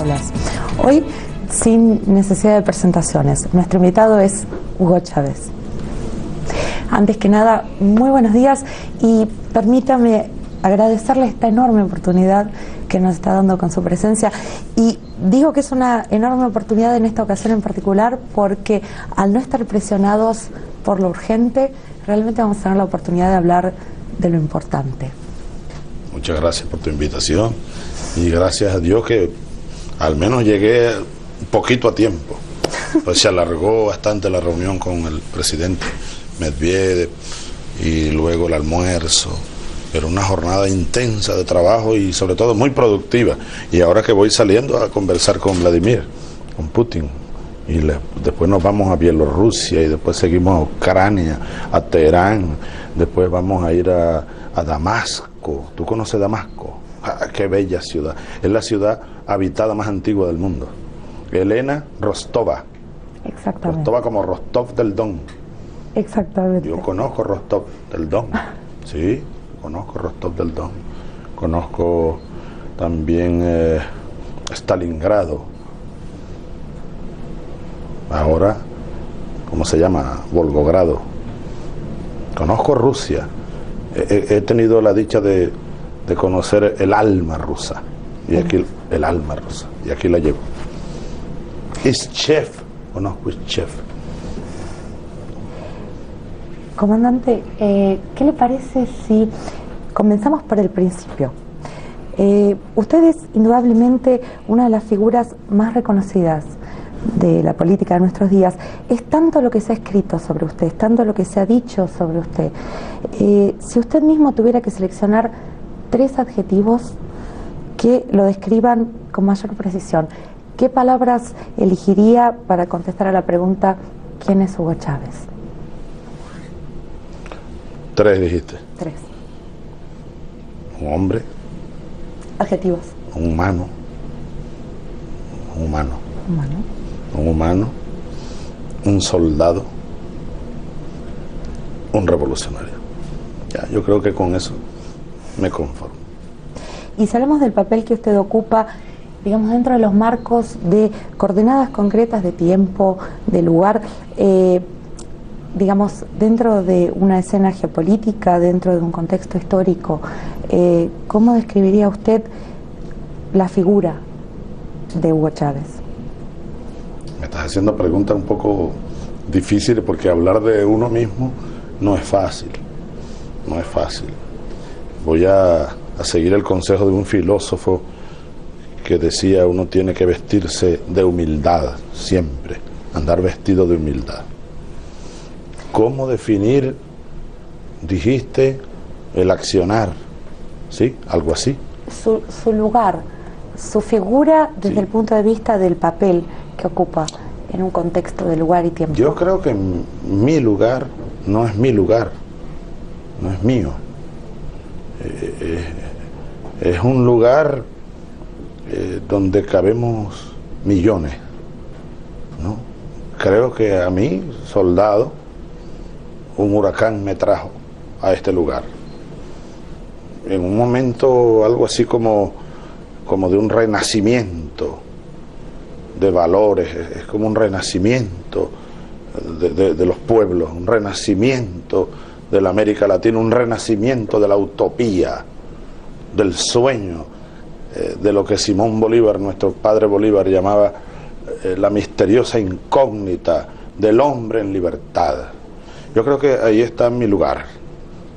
solas. Hoy, sin necesidad de presentaciones, nuestro invitado es Hugo Chávez. Antes que nada, muy buenos días y permítame agradecerle esta enorme oportunidad que nos está dando con su presencia. Y digo que es una enorme oportunidad en esta ocasión en particular porque al no estar presionados por lo urgente, realmente vamos a tener la oportunidad de hablar de lo importante. Muchas gracias por tu invitación y gracias a Dios que al menos llegué un poquito a tiempo. Pues se alargó bastante la reunión con el presidente Medvedev y luego el almuerzo, pero una jornada intensa de trabajo y sobre todo muy productiva. Y ahora que voy saliendo a conversar con Vladimir, con Putin, y después nos vamos a Bielorrusia y después seguimos a Ucrania, a Teherán, después vamos a ir a Damasco. ¿Tú conoces Damasco? ¡Ah, qué bella ciudad! Es la ciudad habitada más antigua del mundo. Elena Rostova. Exactamente. Rostova como Rostov del Don. Exactamente. Yo conozco Rostov del Don. Sí, conozco Rostov del Don. Conozco también Stalingrado. Ahora, ¿cómo se llama? Volgogrado. Conozco Rusia. He tenido la dicha de conocer el alma rusa. Y aquí, el alma rusa. Y aquí la llevo. Ischev. Conozco Ischev. Comandante, ¿qué le parece si comenzamos por el principio? Usted es indudablemente una de las figuras más reconocidas de la política de nuestros días. Es tanto lo que se ha escrito sobre usted, es tanto lo que se ha dicho sobre usted. Si usted mismo tuviera que seleccionar 3 adjetivos que lo describan con mayor precisión, ¿qué palabras elegiría para contestar a la pregunta ¿quién es Hugo Chávez? 3 dijiste. 3. Un hombre. Adjetivos. Un humano. Un humano. Humano. Un humano. Un soldado. Un revolucionario. Ya, yo creo que con eso me conformo. Y si hablamos del papel que usted ocupa, digamos, dentro de los marcos de coordenadas concretas de tiempo, de lugar, digamos, dentro de una escena geopolítica, dentro de un contexto histórico, ¿cómo describiría usted la figura de Hugo Chávez? Me estás haciendo preguntas un poco difíciles porque hablar de uno mismo no es fácil. No es fácil. Voy a seguir el consejo de un filósofo que decía: uno tiene que vestirse de humildad siempre, andar vestido de humildad. ¿Cómo definir, dijiste, el accionar? ¿Sí? ¿Algo así? Su lugar, su figura desde el punto de vista del papel que ocupa en un contexto de lugar y tiempo. Yo creo que mi lugar no es mi lugar, no es mío. Es un lugar donde cabemos millones, ¿no? Creo que a mí, soldado, un huracán me trajo a este lugar. En un momento algo así como de un renacimiento de valores, es como un renacimiento de los pueblos, un renacimiento de la América Latina, un renacimiento de la utopía, del sueño, de lo que Simón Bolívar, nuestro padre Bolívar, llamaba la misteriosa incógnita del hombre en libertad. Yo creo que ahí está mi lugar,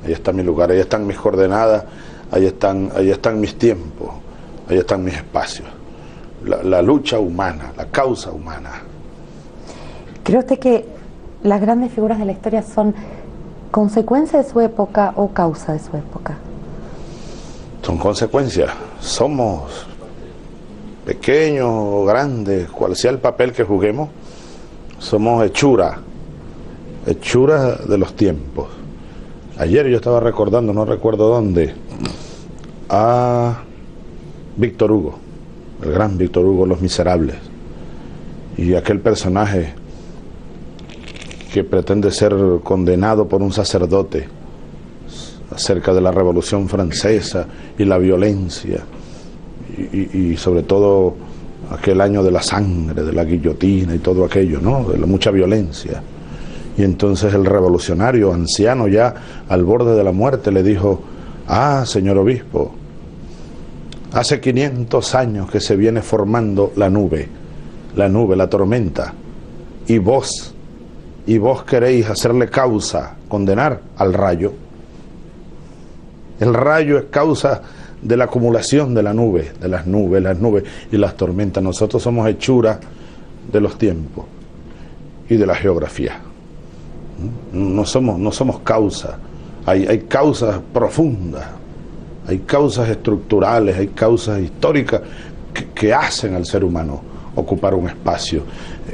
ahí está mi lugar, ahí están mis coordenadas, ahí están mis tiempos, ahí están mis espacios. La lucha humana, la causa humana. ¿Cree usted que las grandes figuras de la historia son consecuencia de su época o causa de su época? Son consecuencias. Somos pequeños o grandes, cual sea el papel que juguemos, somos hechura de los tiempos. Ayer yo estaba recordando, no recuerdo dónde, a Víctor Hugo, el gran Víctor Hugo, Los Miserables, y aquel personaje que pretende ser condenado por un sacerdote acerca de la Revolución Francesa y la violencia y sobre todo aquel año de la sangre, de la guillotina y todo aquello, ¿no? De la mucha violencia. Y entonces el revolucionario, anciano ya al borde de la muerte, le dijo: ah, señor obispo, hace 500 años que se viene formando la nube, la tormenta, y vos queréis hacerle causa, condenar al rayo. El rayo es causa de la acumulación de la nube, de las nubes y las tormentas. Nosotros somos hechura de los tiempos y de la geografía. No somos causa. Hay causas profundas, hay causas estructurales, hay causas históricas que hacen al ser humano ocupar un espacio,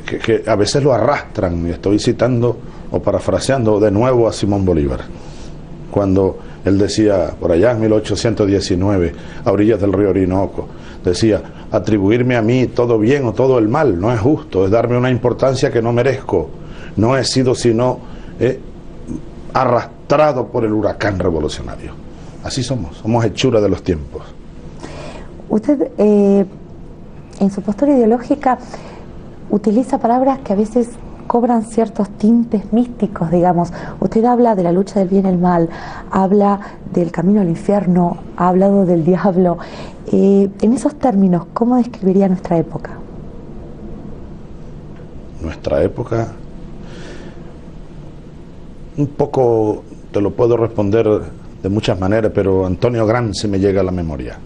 que a veces lo arrastran. Y estoy citando o parafraseando de nuevo a Simón Bolívar, cuando él decía, por allá en 1819, a orillas del río Orinoco, decía: atribuirme a mí todo bien o todo el mal no es justo, es darme una importancia que no merezco. No he sido sino arrastrado por el huracán revolucionario. Así somos hechura de los tiempos. Usted, en su postura ideológica, utiliza palabras que a veces cobran ciertos tintes místicos, digamos. Usted habla de la lucha del bien y el mal, habla del camino al infierno, ha hablado del diablo. En esos términos, ¿cómo describiría nuestra época? Nuestra época, un poco te lo puedo responder de muchas maneras, pero Antonio Gramsci me llega a la memoria.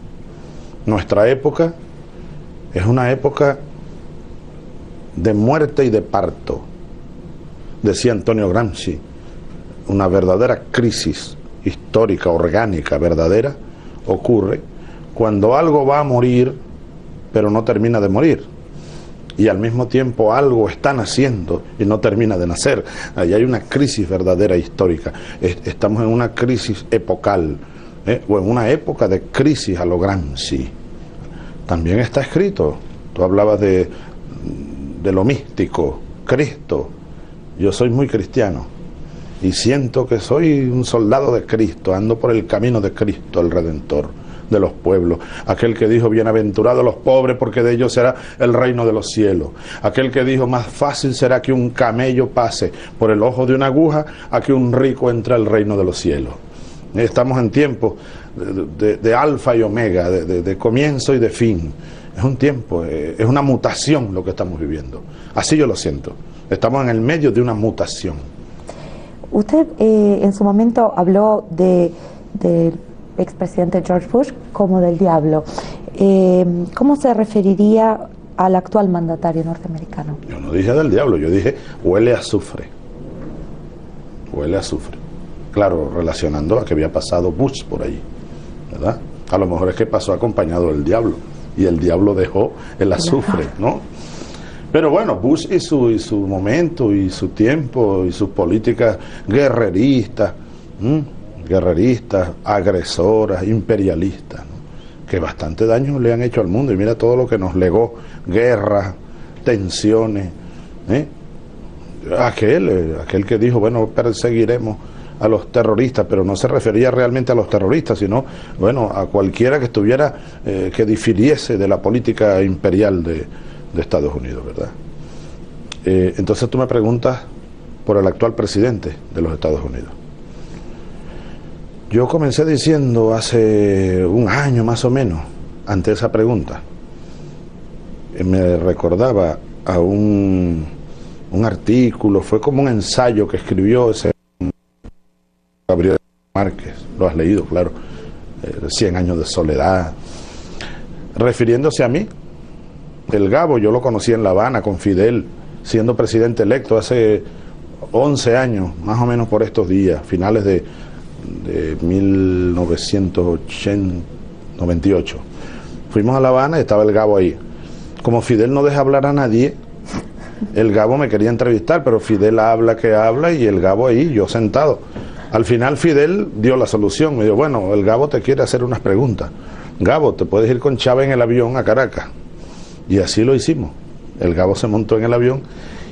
Nuestra época es una época de muerte y de parto. Decía Antonio Gramsci, una verdadera crisis histórica, orgánica, verdadera, ocurre cuando algo va a morir, pero no termina de morir. Y al mismo tiempo algo está naciendo y no termina de nacer. Ahí hay una crisis verdadera histórica. Estamos en una crisis epocal, o en una época de crisis a lo Gramsci. También está escrito, tú hablabas de lo místico, Cristo. Yo soy muy cristiano y siento que soy un soldado de Cristo, ando por el camino de Cristo, el Redentor de los pueblos, aquel que dijo: bienaventurados los pobres, porque de ellos será el reino de los cielos, aquel que dijo: más fácil será que un camello pase por el ojo de una aguja a que un rico entre al reino de los cielos. Estamos en tiempos de alfa y omega, de comienzo y de fin. Es un tiempo, es una mutación lo que estamos viviendo. Así yo lo siento. Estamos en el medio de una mutación. Usted en su momento habló del expresidente George Bush como del diablo. ¿Cómo se referiría al actual mandatario norteamericano? Yo no dije del diablo, yo dije huele a azufre. Huele a azufre. Claro, relacionando a que había pasado Bush por ahí, ¿verdad? A lo mejor es que pasó acompañado del diablo y el diablo dejó el azufre, ¿no? Pero bueno, Bush y su momento y su tiempo y sus políticas guerreristas, agresoras, imperialistas, ¿no? Que bastante daño le han hecho al mundo. Y mira todo lo que nos legó: guerras, tensiones, aquel que dijo: bueno, perseguiremos a los terroristas, pero no se refería realmente a los terroristas, sino, bueno, a cualquiera que estuviera, que difiriese de la política imperial de Estados Unidos, ¿verdad? Entonces tú me preguntas por el actual presidente de los Estados Unidos. Yo comencé diciendo hace un año más o menos, ante esa pregunta, me recordaba a un artículo, fue como un ensayo que escribió ese Gabriel Márquez, lo has leído, claro, 100 años de soledad, refiriéndose a mí. El Gabo yo lo conocí en La Habana con Fidel, siendo presidente electo hace 11 años, más o menos por estos días, finales de 1998. Fuimos a La Habana y estaba el Gabo ahí. Como Fidel no deja hablar a nadie, el Gabo me quería entrevistar, pero Fidel habla que habla y el Gabo ahí, yo sentado. Al final Fidel dio la solución, me dijo: bueno, el Gabo te quiere hacer unas preguntas. Gabo, te puedes ir con Chávez en el avión a Caracas. Y así lo hicimos. El Gabo se montó en el avión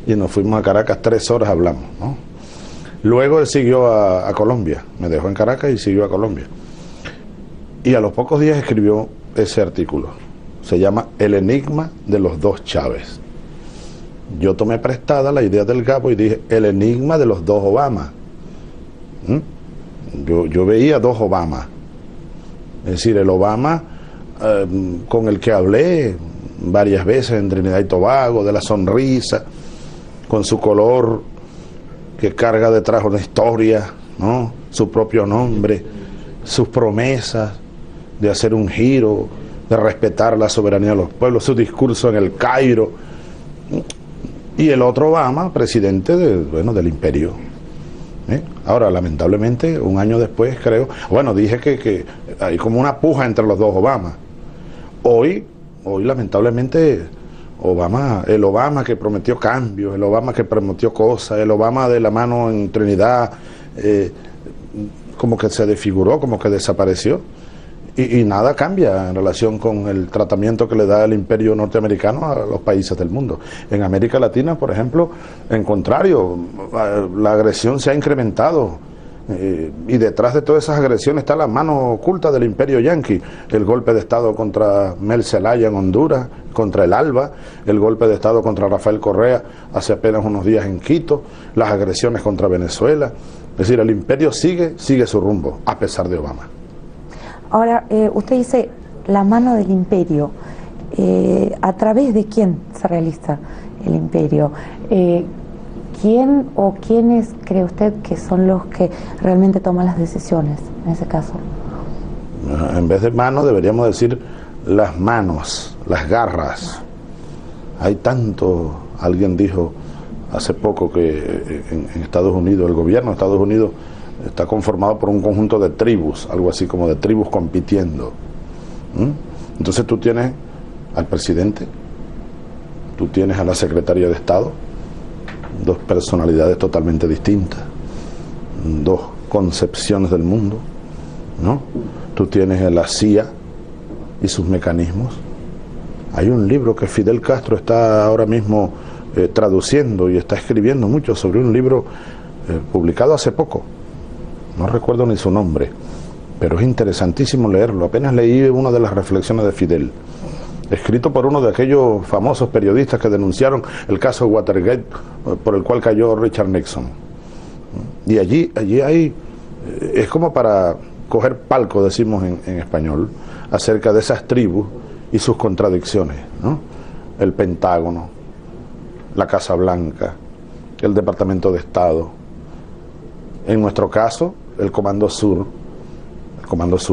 y nos fuimos a Caracas, 3 horas hablamos, ¿no? Luego él siguió a Colombia, me dejó en Caracas y siguió a Colombia. Y a los pocos días escribió ese artículo. se llama El enigma de los dos Chávez. Yo tomé prestada la idea del Gabo y dije, el enigma de los dos Obama. Yo veía dos Obama. Es decir, el Obama con el que hablé varias veces en Trinidad y Tobago, de la sonrisa, con su color que carga detrás una historia, ¿no? Su propio nombre, sus promesas de hacer un giro, de respetar la soberanía de los pueblos, su discurso en el Cairo, y el otro Obama, presidente del imperio. Ahora, lamentablemente, un año después, creo, dije que hay como una puja entre los dos Obama. Hoy lamentablemente, el Obama que prometió cambios, el Obama que prometió cosas, el Obama de la mano en Trinidad, como que se desfiguró, como que desapareció. Y nada cambia en relación con el tratamiento que le da el imperio norteamericano a los países del mundo. En América Latina, por ejemplo, en contrario, la agresión se ha incrementado. Y detrás de todas esas agresiones está la mano oculta del imperio yanqui. El golpe de Estado contra Mel Zelaya en Honduras, contra el ALBA, el golpe de Estado contra Rafael Correa hace apenas unos días en Quito, las agresiones contra Venezuela. Es decir, el imperio sigue su rumbo, a pesar de Obama. Ahora, usted dice la mano del imperio. ¿A través de quién se realiza el imperio? ¿Quién o quiénes cree usted que son los que realmente toman las decisiones en ese caso? En vez de manos deberíamos decir las manos, las garras. Hay tanto, alguien dijo hace poco que en Estados Unidos, el gobierno de Estados Unidos está conformado por un conjunto de tribus, algo así como de tribus compitiendo. Entonces tú tienes al presidente, tú tienes a la secretaria de Estado, dos personalidades totalmente distintas, dos concepciones del mundo, ¿no? Tú tienes a la CIA y sus mecanismos. Hay un libro que Fidel Castro está ahora mismo traduciendo y está escribiendo mucho sobre un libro publicado hace poco, no recuerdo ni su nombre, pero es interesantísimo leerlo. Apenas leí una de las reflexiones de Fidel, escrito por uno de aquellos famosos periodistas que denunciaron el caso Watergate por el cual cayó Richard Nixon. Y allí hay, es como para coger palco, decimos en español, acerca de esas tribus y sus contradicciones, ¿no? El Pentágono, la Casa Blanca, el Departamento de Estado, en nuestro caso, el Comando Sur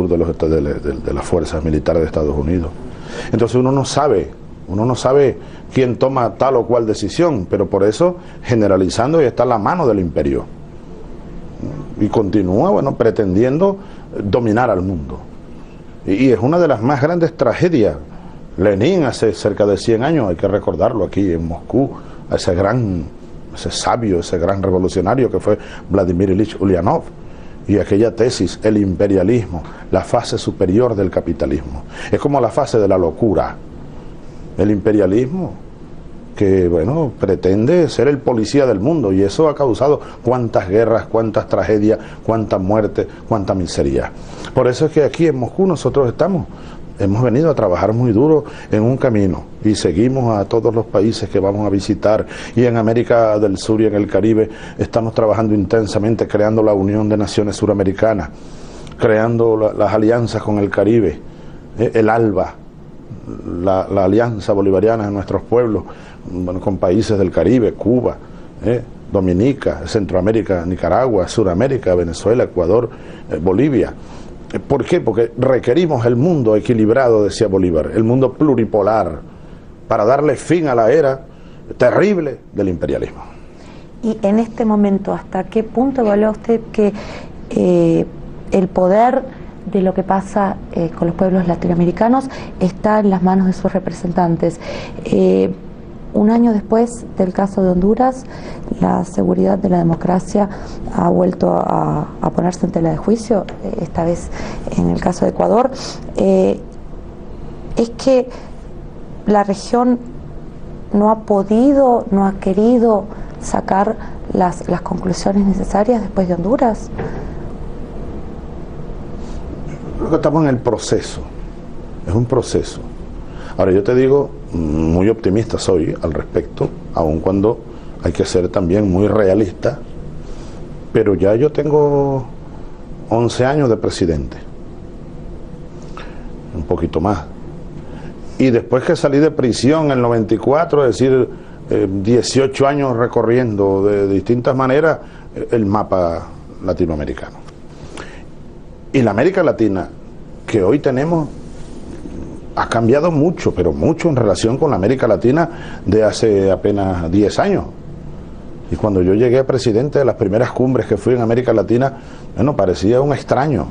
de las fuerzas militares de Estados Unidos. Entonces uno no sabe quién toma tal o cual decisión, pero por eso, generalizando, y está la mano del imperio. Y continúa, pretendiendo dominar al mundo. Y es una de las más grandes tragedias. Lenin hace cerca de 100 años, hay que recordarlo aquí en Moscú, a ese sabio, ese gran revolucionario que fue Vladimir Ilich Ulyanov, y aquella tesis, el imperialismo, la fase superior del capitalismo. Es como la fase de la locura. El imperialismo que, pretende ser el policía del mundo, y eso ha causado cuántas guerras, cuántas tragedias, cuánta muerte, cuánta miseria. Por eso es que aquí en Moscú nosotros hemos venido a trabajar muy duro en un camino, y seguimos a todos los países que vamos a visitar, y en América del Sur y en el Caribe estamos trabajando intensamente, creando la Unión de Naciones Suramericanas, creando las alianzas con el Caribe, el ALBA, la Alianza Bolivariana de nuestros pueblos, con países del Caribe, Cuba, Dominica, Centroamérica, Nicaragua, Suramérica, Venezuela, Ecuador, Bolivia. ¿Por qué? Porque requerimos el mundo equilibrado, decía Bolívar, el mundo pluripolar, para darle fin a la era terrible del imperialismo. Y en este momento, ¿hasta qué punto evalúa usted que el poder de lo que pasa con los pueblos latinoamericanos está en las manos de sus representantes? Un año después del caso de Honduras, la seguridad de la democracia ha vuelto a ponerse en tela de juicio, esta vez en el caso de Ecuador. Es que la región no ha podido, no ha querido sacar las conclusiones necesarias después de Honduras. Creo que estamos en el proceso, es un proceso. Ahora yo te digo, muy optimista soy al respecto, aun cuando hay que ser también muy realista, pero ya yo tengo 11 años de presidente, un poquito más. Y después que salí de prisión en el 94, es decir, 18 años recorriendo de distintas maneras el mapa latinoamericano. Y la América Latina que hoy tenemos ha cambiado mucho, pero mucho en relación con la América Latina de hace apenas 10 años. Y cuando yo llegué a presidente de las primeras cumbres que fui en América Latina, bueno, parecía un extraño.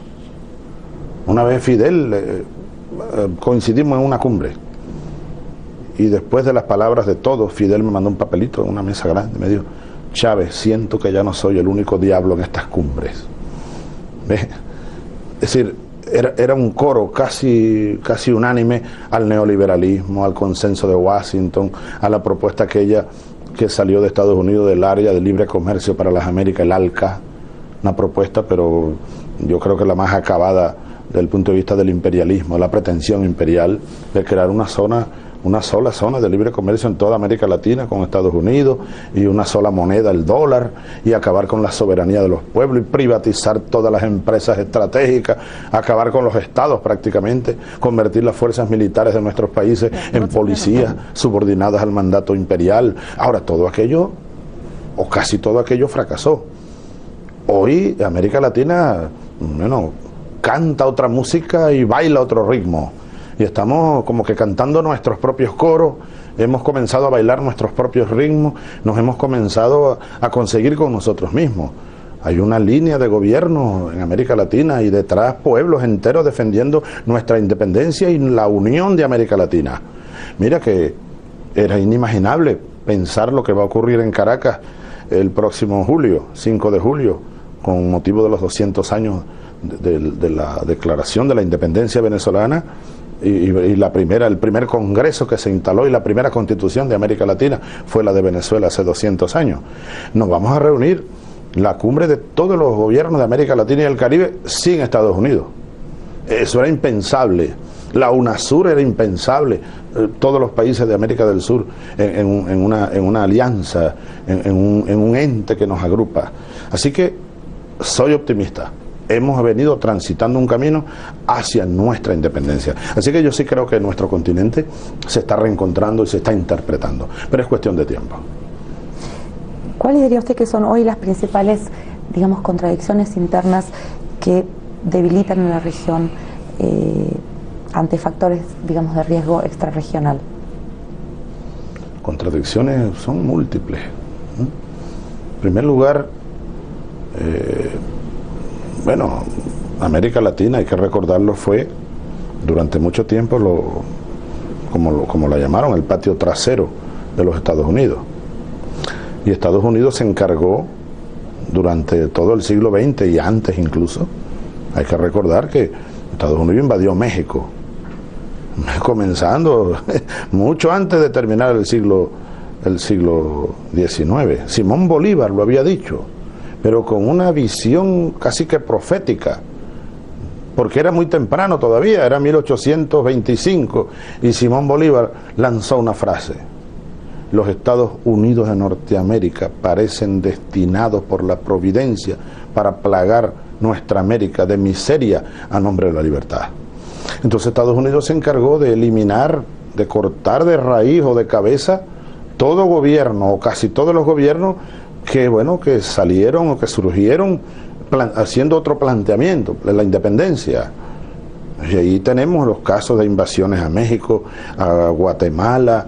Una vez Fidel, coincidimos en una cumbre. Y después de las palabras de todos, Fidel me mandó un papelito en una mesa grande. Me dijo: Chávez, siento que ya no soy el único diablo en estas cumbres. ¿Ves? Es decir, era un coro casi unánime al neoliberalismo, al consenso de Washington, a la propuesta aquella que salió de Estados Unidos del área de libre comercio para las Américas, el ALCA, una propuesta, pero yo creo que la más acabada desde el punto de vista del imperialismo, la pretensión imperial de crear una sola zona de libre comercio en toda América Latina con Estados Unidos, y una sola moneda, el dólar, y acabar con la soberanía de los pueblos y privatizar todas las empresas estratégicas, acabar con los estados prácticamente, convertir las fuerzas militares de nuestros países en policías subordinadas al mandato imperial. Ahora, todo aquello, o casi todo aquello, fracasó. Hoy América Latina, bueno, canta otra música y baila otro ritmo. Y estamos como que cantando nuestros propios coros, hemos comenzado a bailar nuestros propios ritmos, nos hemos comenzado a conseguir con nosotros mismos. Hay una línea de gobierno en América Latina y detrás pueblos enteros defendiendo nuestra independencia y la unión de América Latina. Mira que era inimaginable pensar lo que va a ocurrir en Caracas el próximo julio, 5 de julio, con motivo de los 200 años de la declaración de la independencia venezolana. Y el primer congreso que se instaló y la primera constitución de América Latina fue la de Venezuela hace 200 años. Nos vamos a reunir la cumbre de todos los gobiernos de América Latina y el Caribe sin Estados Unidos. Eso era impensable. La UNASUR era impensable. Todos los países de América del Sur en una alianza, en un ente que nos agrupa. Así que soy optimista. Hemos venido transitando un camino hacia nuestra independencia. Así que yo sí creo que nuestro continente se está reencontrando y se está interpretando, pero es cuestión de tiempo. ¿Cuáles diría usted que son hoy las principales, digamos, contradicciones internas que debilitan a la región ante factores, digamos, de riesgo extrarregional? Contradicciones son múltiples. En primer lugar, bueno, América Latina, hay que recordarlo, fue durante mucho tiempo como la llamaron, el patio trasero de los Estados Unidos. Y Estados Unidos se encargó durante todo el siglo XX y antes incluso. Hay que recordar que Estados Unidos invadió México, comenzando mucho antes de terminar el siglo XIX. Simón Bolívar lo había dicho, pero con una visión casi que profética, porque era muy temprano todavía, era 1825, y Simón Bolívar lanzó una frase: los Estados Unidos de Norteamérica parecen destinados por la providencia para plagar nuestra América de miseria a nombre de la libertad. Entonces Estados Unidos se encargó de eliminar, de cortar de raíz o de cabeza todo gobierno, o casi todos los gobiernos que salieron o que surgieron haciendo otro planteamiento de la independencia. Y ahí tenemos los casos de invasiones a México, a Guatemala,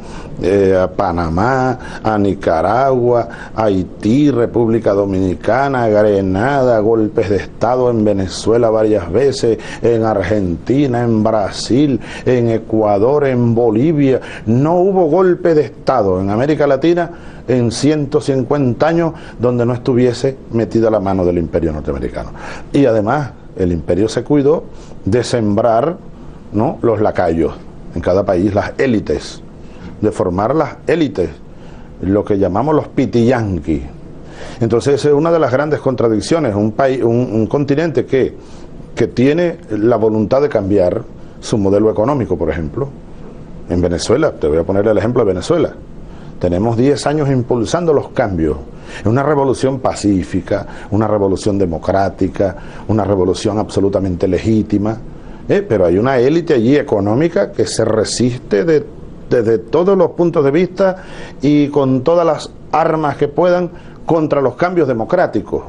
a Panamá, a Nicaragua, a Haití, República Dominicana, Grenada, golpes de Estado en Venezuela varias veces, en Argentina, en Brasil, en Ecuador, en Bolivia. No hubo golpe de Estado en América Latina en 150 años donde no estuviese metida la mano del imperio norteamericano. Y además el imperio se cuidó de sembrar, ¿no?, los lacayos en cada país, las élites, de formar las élites, lo que llamamos los pitiyanquis. Entonces esa es una de las grandes contradicciones, un continente que tiene la voluntad de cambiar su modelo económico, por ejemplo. En Venezuela, te voy a poner el ejemplo de Venezuela. Tenemos 10 años impulsando los cambios. Es una revolución pacífica, una revolución democrática, una revolución absolutamente legítima, pero hay una élite allí económica que se resiste desde todos los puntos de vista y con todas las armas que puedan contra los cambios democráticos.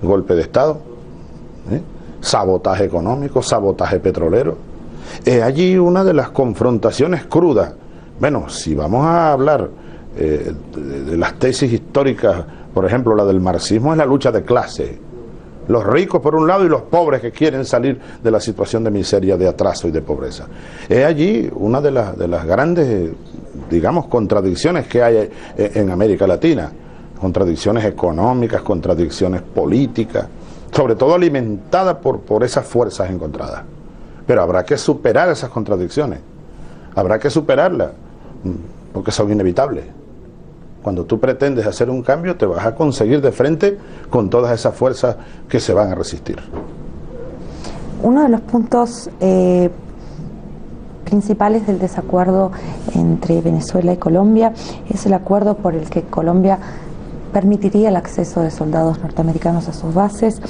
Golpe de Estado, sabotaje económico, sabotaje petrolero. Es allí una de las confrontaciones crudas. Bueno, si vamos a hablar de las tesis históricas, por ejemplo, la del marxismo es la lucha de clases. Los ricos por un lado y los pobres que quieren salir de la situación de miseria, de atraso y de pobreza. Es allí una de las grandes, digamos, contradicciones que hay en América Latina. Contradicciones económicas, contradicciones políticas, sobre todo alimentadas por esas fuerzas encontradas. Pero habrá que superar esas contradicciones, habrá que superarlas, porque son inevitables. Cuando tú pretendes hacer un cambio, te vas a conseguir de frente con todas esas fuerzas que se van a resistir. Uno de los puntos principales del desacuerdo entre Venezuela y Colombia es el acuerdo por el que Colombia permitiría el acceso de soldados norteamericanos a sus bases.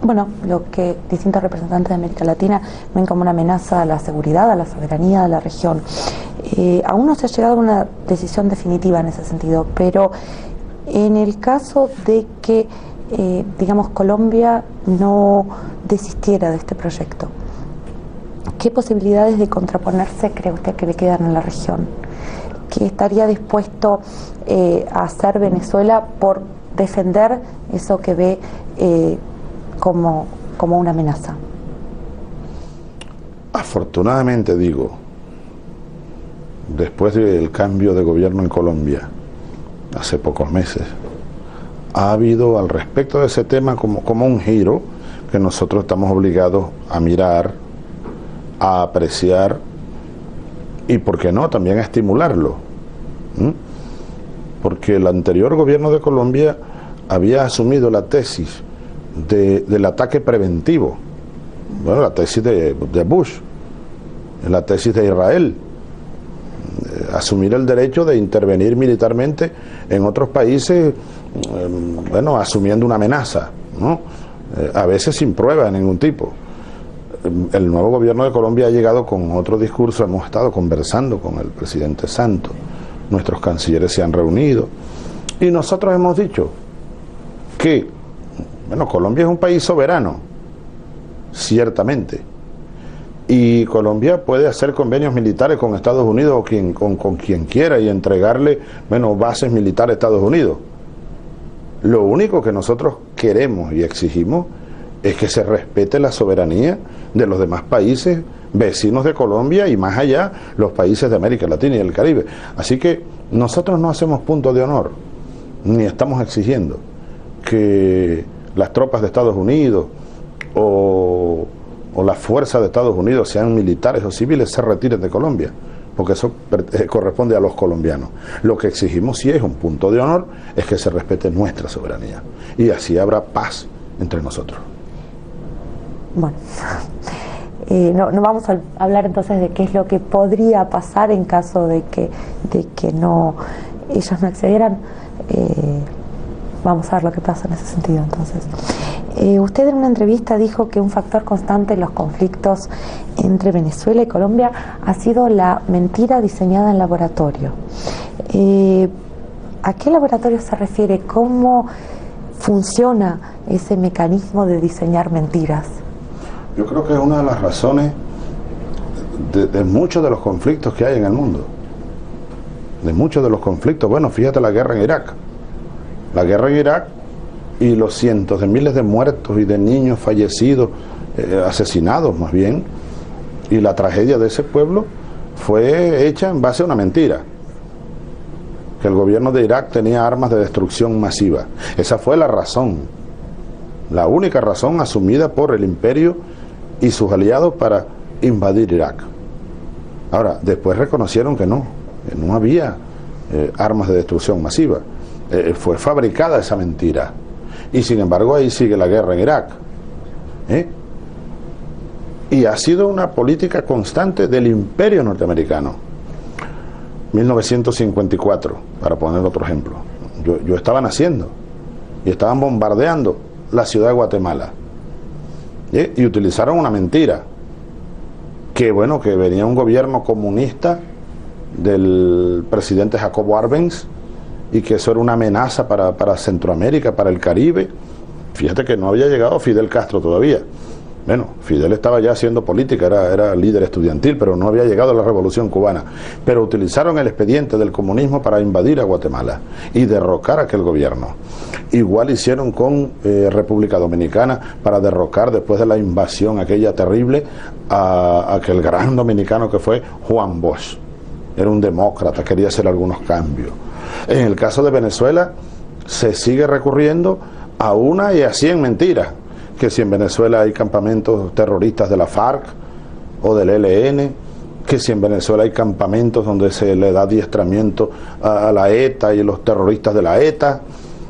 Bueno, lo que distintos representantes de América Latina ven como una amenaza a la seguridad, a la soberanía de la región. Aún no se ha llegado a una decisión definitiva en ese sentido, pero en el caso de que, digamos, Colombia no desistiera de este proyecto, ¿qué posibilidades de contraponerse cree usted que le quedan en la región? ¿Qué estaría dispuesto a hacer Venezuela por defender eso que ve como una amenaza? Afortunadamente, digo, después del cambio de gobierno en Colombia, hace pocos meses, ha habido al respecto de ese tema como un giro que nosotros estamos obligados a mirar, a apreciar y, ¿por qué no?, también a estimularlo. Porque el anterior gobierno de Colombia había asumido la tesis del ataque preventivo, bueno, la tesis de Bush, la tesis de Israel, asumir el derecho de intervenir militarmente en otros países, bueno, asumiendo una amenaza, ¿no? A veces sin prueba de ningún tipo. El nuevo gobierno de Colombia ha llegado con otro discurso, hemos estado conversando con el presidente Santos, nuestros cancilleres se han reunido y nosotros hemos dicho que, bueno, Colombia es un país soberano, ciertamente, y Colombia puede hacer convenios militares con Estados Unidos o con quien quiera y entregarle, bueno, bases militares a Estados Unidos. Lo único que nosotros queremos y exigimos es que se respete la soberanía de los demás países vecinos de Colombia y más allá los países de América Latina y el Caribe. Así que nosotros no hacemos punto de honor, ni estamos exigiendo que las tropas de Estados Unidos o las fuerzas de Estados Unidos, sean militares o civiles, se retiren de Colombia, porque eso corresponde a los colombianos. Lo que exigimos, si es un punto de honor, es que se respete nuestra soberanía y así habrá paz entre nosotros. Bueno, no vamos a hablar entonces de qué es lo que podría pasar en caso de que ellos no accedieran. Vamos a ver lo que pasa en ese sentido entonces. Usted en una entrevista dijo que un factor constante en los conflictos entre Venezuela y Colombia ha sido la mentira diseñada en laboratorio. ¿A qué laboratorio se refiere? ¿Cómo funciona ese mecanismo de diseñar mentiras? Yo creo que es una de las razones de muchos de los conflictos que hay en el mundo. De muchos de los conflictos. Bueno, fíjate la guerra en Irak. La guerra en Irak y los cientos de miles de muertos y de niños fallecidos, asesinados más bien, y la tragedia de ese pueblo fue hecha en base a una mentira, que el gobierno de Irak tenía armas de destrucción masiva. Esa fue la razón, la única razón asumida por el imperio y sus aliados para invadir Irak. Ahora, después reconocieron que no había armas de destrucción masiva. Fue fabricada esa mentira. Y sin embargo ahí sigue la guerra en Irak. Y ha sido una política constante del imperio norteamericano. 1954, para poner otro ejemplo. Yo estaba naciendo y estaban bombardeando la ciudad de Guatemala. Y utilizaron una mentira. Que bueno, que venía un gobierno comunista del presidente Jacobo Arbenz y que eso era una amenaza para Centroamérica, para el Caribe. Fíjate que no había llegado Fidel Castro todavía. Bueno, Fidel estaba ya haciendo política, era líder estudiantil, pero no había llegado a la Revolución Cubana. Pero utilizaron el expediente del comunismo para invadir a Guatemala y derrocar aquel gobierno. Igual hicieron con República Dominicana para derrocar, después de la invasión aquella terrible, a aquel gran dominicano que fue Juan Bosch. Era un demócrata, quería hacer algunos cambios. En el caso de Venezuela se sigue recurriendo a una y a 100 mentiras. Que si en Venezuela hay campamentos terroristas de la FARC o del ELN, que si en Venezuela hay campamentos donde se le da adiestramiento a la ETA y los terroristas de la ETA,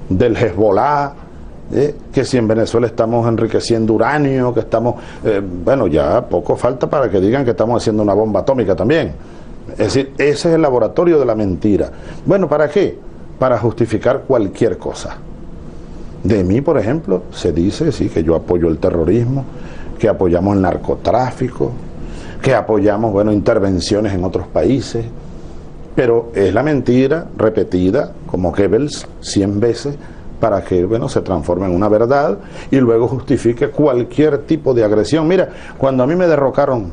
del Hezbollah, que si en Venezuela estamos enriqueciendo uranio, que estamos, bueno, ya poco falta para que digan que estamos haciendo una bomba atómica también. Es decir, ese es el laboratorio de la mentira. Bueno, ¿para qué? Para justificar cualquier cosa. De mí, por ejemplo, se dice, sí, que yo apoyo el terrorismo, que apoyamos el narcotráfico, que apoyamos, bueno, intervenciones en otros países, pero es la mentira repetida, como Goebbels, 100 veces, para que, bueno, se transforme en una verdad y luego justifique cualquier tipo de agresión. Mira, cuando a mí me derrocaron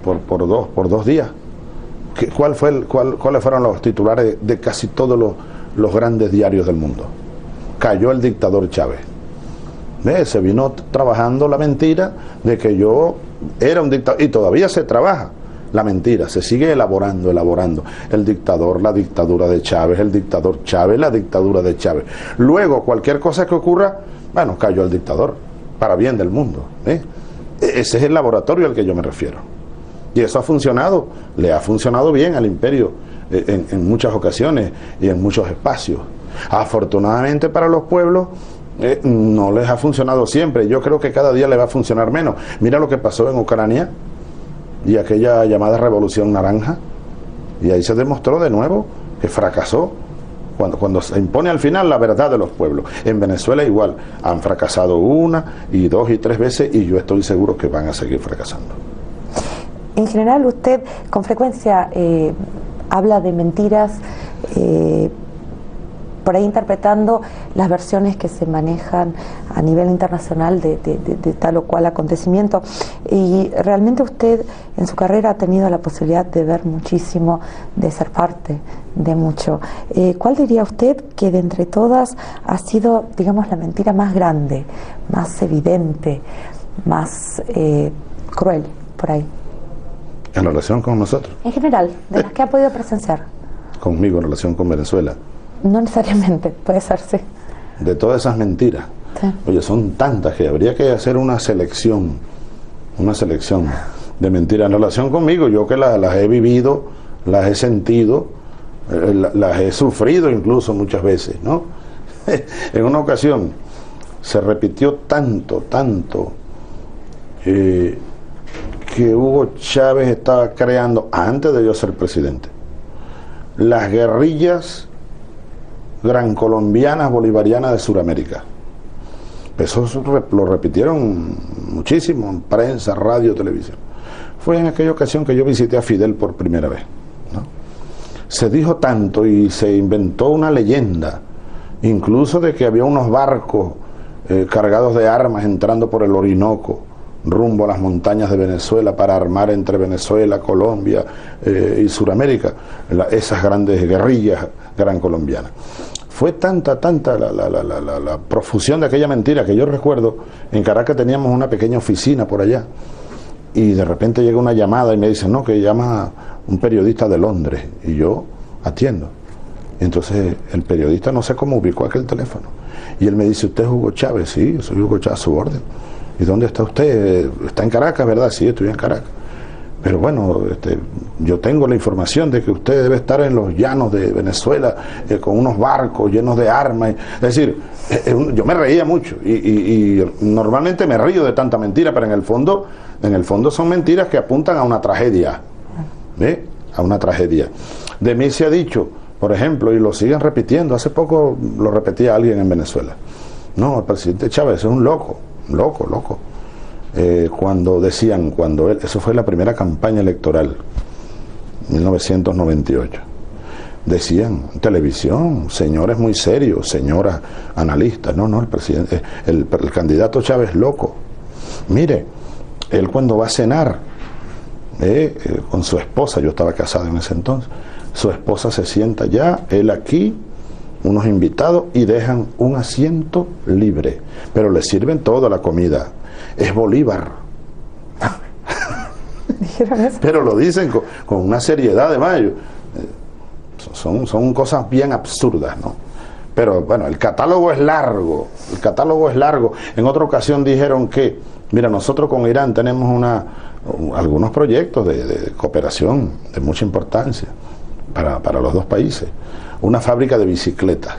por dos días, ¿cuáles fueron los titulares de casi todos los grandes diarios del mundo? Cayó el dictador Chávez. Se vino trabajando la mentira de que yo era un dictador, y todavía se trabaja la mentira, se sigue elaborando. El dictador, la dictadura de Chávez, el dictador Chávez, la dictadura de Chávez. Luego, cualquier cosa que ocurra, bueno, cayó el dictador, para bien del mundo. Ese es el laboratorio al que yo me refiero. Y eso ha funcionado, le ha funcionado bien al imperio en muchas ocasiones y en muchos espacios. Afortunadamente para los pueblos no les ha funcionado siempre. Yo creo que cada día le va a funcionar menos. Mira lo que pasó en Ucrania y aquella llamada Revolución Naranja, y ahí se demostró de nuevo que fracasó cuando se impone al final la verdad de los pueblos. En Venezuela igual, han fracasado 1, 2 y 3 veces, y yo estoy seguro que van a seguir fracasando. En general usted con frecuencia habla de mentiras, por ahí interpretando las versiones que se manejan a nivel internacional de tal o cual acontecimiento. Y realmente usted en su carrera ha tenido la posibilidad de ver muchísimo, de ser parte de mucho. ¿Cuál diría usted que de entre todas ha sido, digamos, la mentira más grande, más evidente, más cruel por ahí? ¿En relación con nosotros? En general, de las que ha podido presenciar. Conmigo, en relación con Venezuela. No necesariamente, puede ser, sí. De todas esas mentiras. Sí. Oye, son tantas que habría que hacer una selección de mentiras. En relación conmigo, yo que las he vivido, las he sentido, las he sufrido incluso muchas veces, ¿no? En una ocasión se repitió tanto, que Hugo Chávez estaba creando, antes de yo ser presidente, las guerrillas gran colombianas bolivarianas de Sudamérica. Eso lo repitieron muchísimo en prensa, radio, televisión. Fue en aquella ocasión que yo visité a Fidel por primera vez, ¿no? Se dijo tanto y se inventó una leyenda, incluso de que había unos barcos cargados de armas entrando por el Orinoco rumbo a las montañas de Venezuela para armar entre Venezuela, Colombia y Sudamérica esas grandes guerrillas gran colombianas. Fue tanta la profusión de aquella mentira que yo recuerdo, en Caracas teníamos una pequeña oficina por allá y de repente llega una llamada y me dicen, no, que llama un periodista de Londres, y yo atiendo. Entonces el periodista no sé cómo ubicó aquel teléfono y él me dice, ¿usted es Hugo Chávez? Sí, soy Hugo Chávez, a su orden. ¿Y dónde está usted? ¿Está en Caracas, verdad? Sí, estoy en Caracas. Pero bueno, yo tengo la información de que usted debe estar en los llanos de Venezuela con unos barcos llenos de armas. Es decir, yo me reía mucho y normalmente me río de tanta mentira, pero en el fondo son mentiras que apuntan a una tragedia. ¿Ve? A una tragedia. De mí se ha dicho, por ejemplo, y lo siguen repitiendo, hace poco lo repetía alguien en Venezuela, no, el presidente Chávez es un loco. Cuando decían, eso fue la primera campaña electoral, 1998, decían en televisión, señores muy serios, señoras analistas, no, el presidente, el candidato Chávez es loco. Mire, él cuando va a cenar con su esposa, yo estaba casado en ese entonces, su esposa se sienta ya, él aquí, unos invitados, y dejan un asiento libre, pero le sirven toda la comida. Es Bolívar. Pero lo dicen con una seriedad de mayo. Son cosas bien absurdas, ¿no? Pero bueno, el catálogo es largo. En otra ocasión dijeron que, mira, nosotros con Irán tenemos algunos proyectos de cooperación de mucha importancia para los dos países. Una fábrica de bicicletas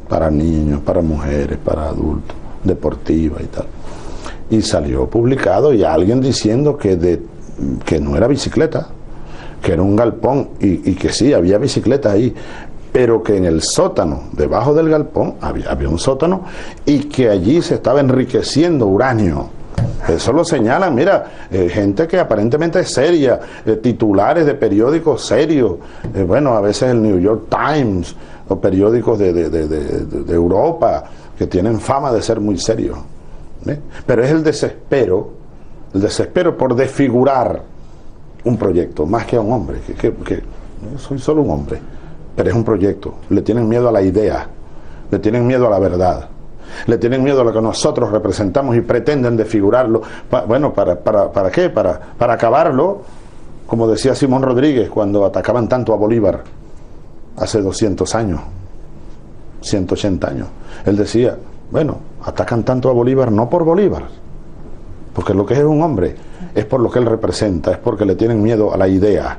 para niños, para mujeres, para adultos, deportiva y tal. Y salió publicado y alguien diciendo que no era bicicleta, que era un galpón y que sí, había bicicletas ahí, pero que en el sótano, debajo del galpón, había un sótano y que allí se estaba enriqueciendo uranio. Eso lo señalan, mira, gente que aparentemente es seria, titulares de periódicos serios, bueno, a veces el New York Times o periódicos de Europa que tienen fama de ser muy serios. Pero es el desespero por desfigurar un proyecto, más que a un hombre, que soy solo un hombre, pero es un proyecto. Le tienen miedo a la idea, le tienen miedo a la verdad, le tienen miedo a lo que nosotros representamos y pretenden desfigurarlo. Bueno, ¿para qué? Para acabarlo, como decía Simón Rodríguez cuando atacaban tanto a Bolívar hace 200 años, 180 años. Él decía, bueno, atacan tanto a Bolívar no por Bolívar, porque lo que es un hombre es por lo que él representa, es porque le tienen miedo a la idea,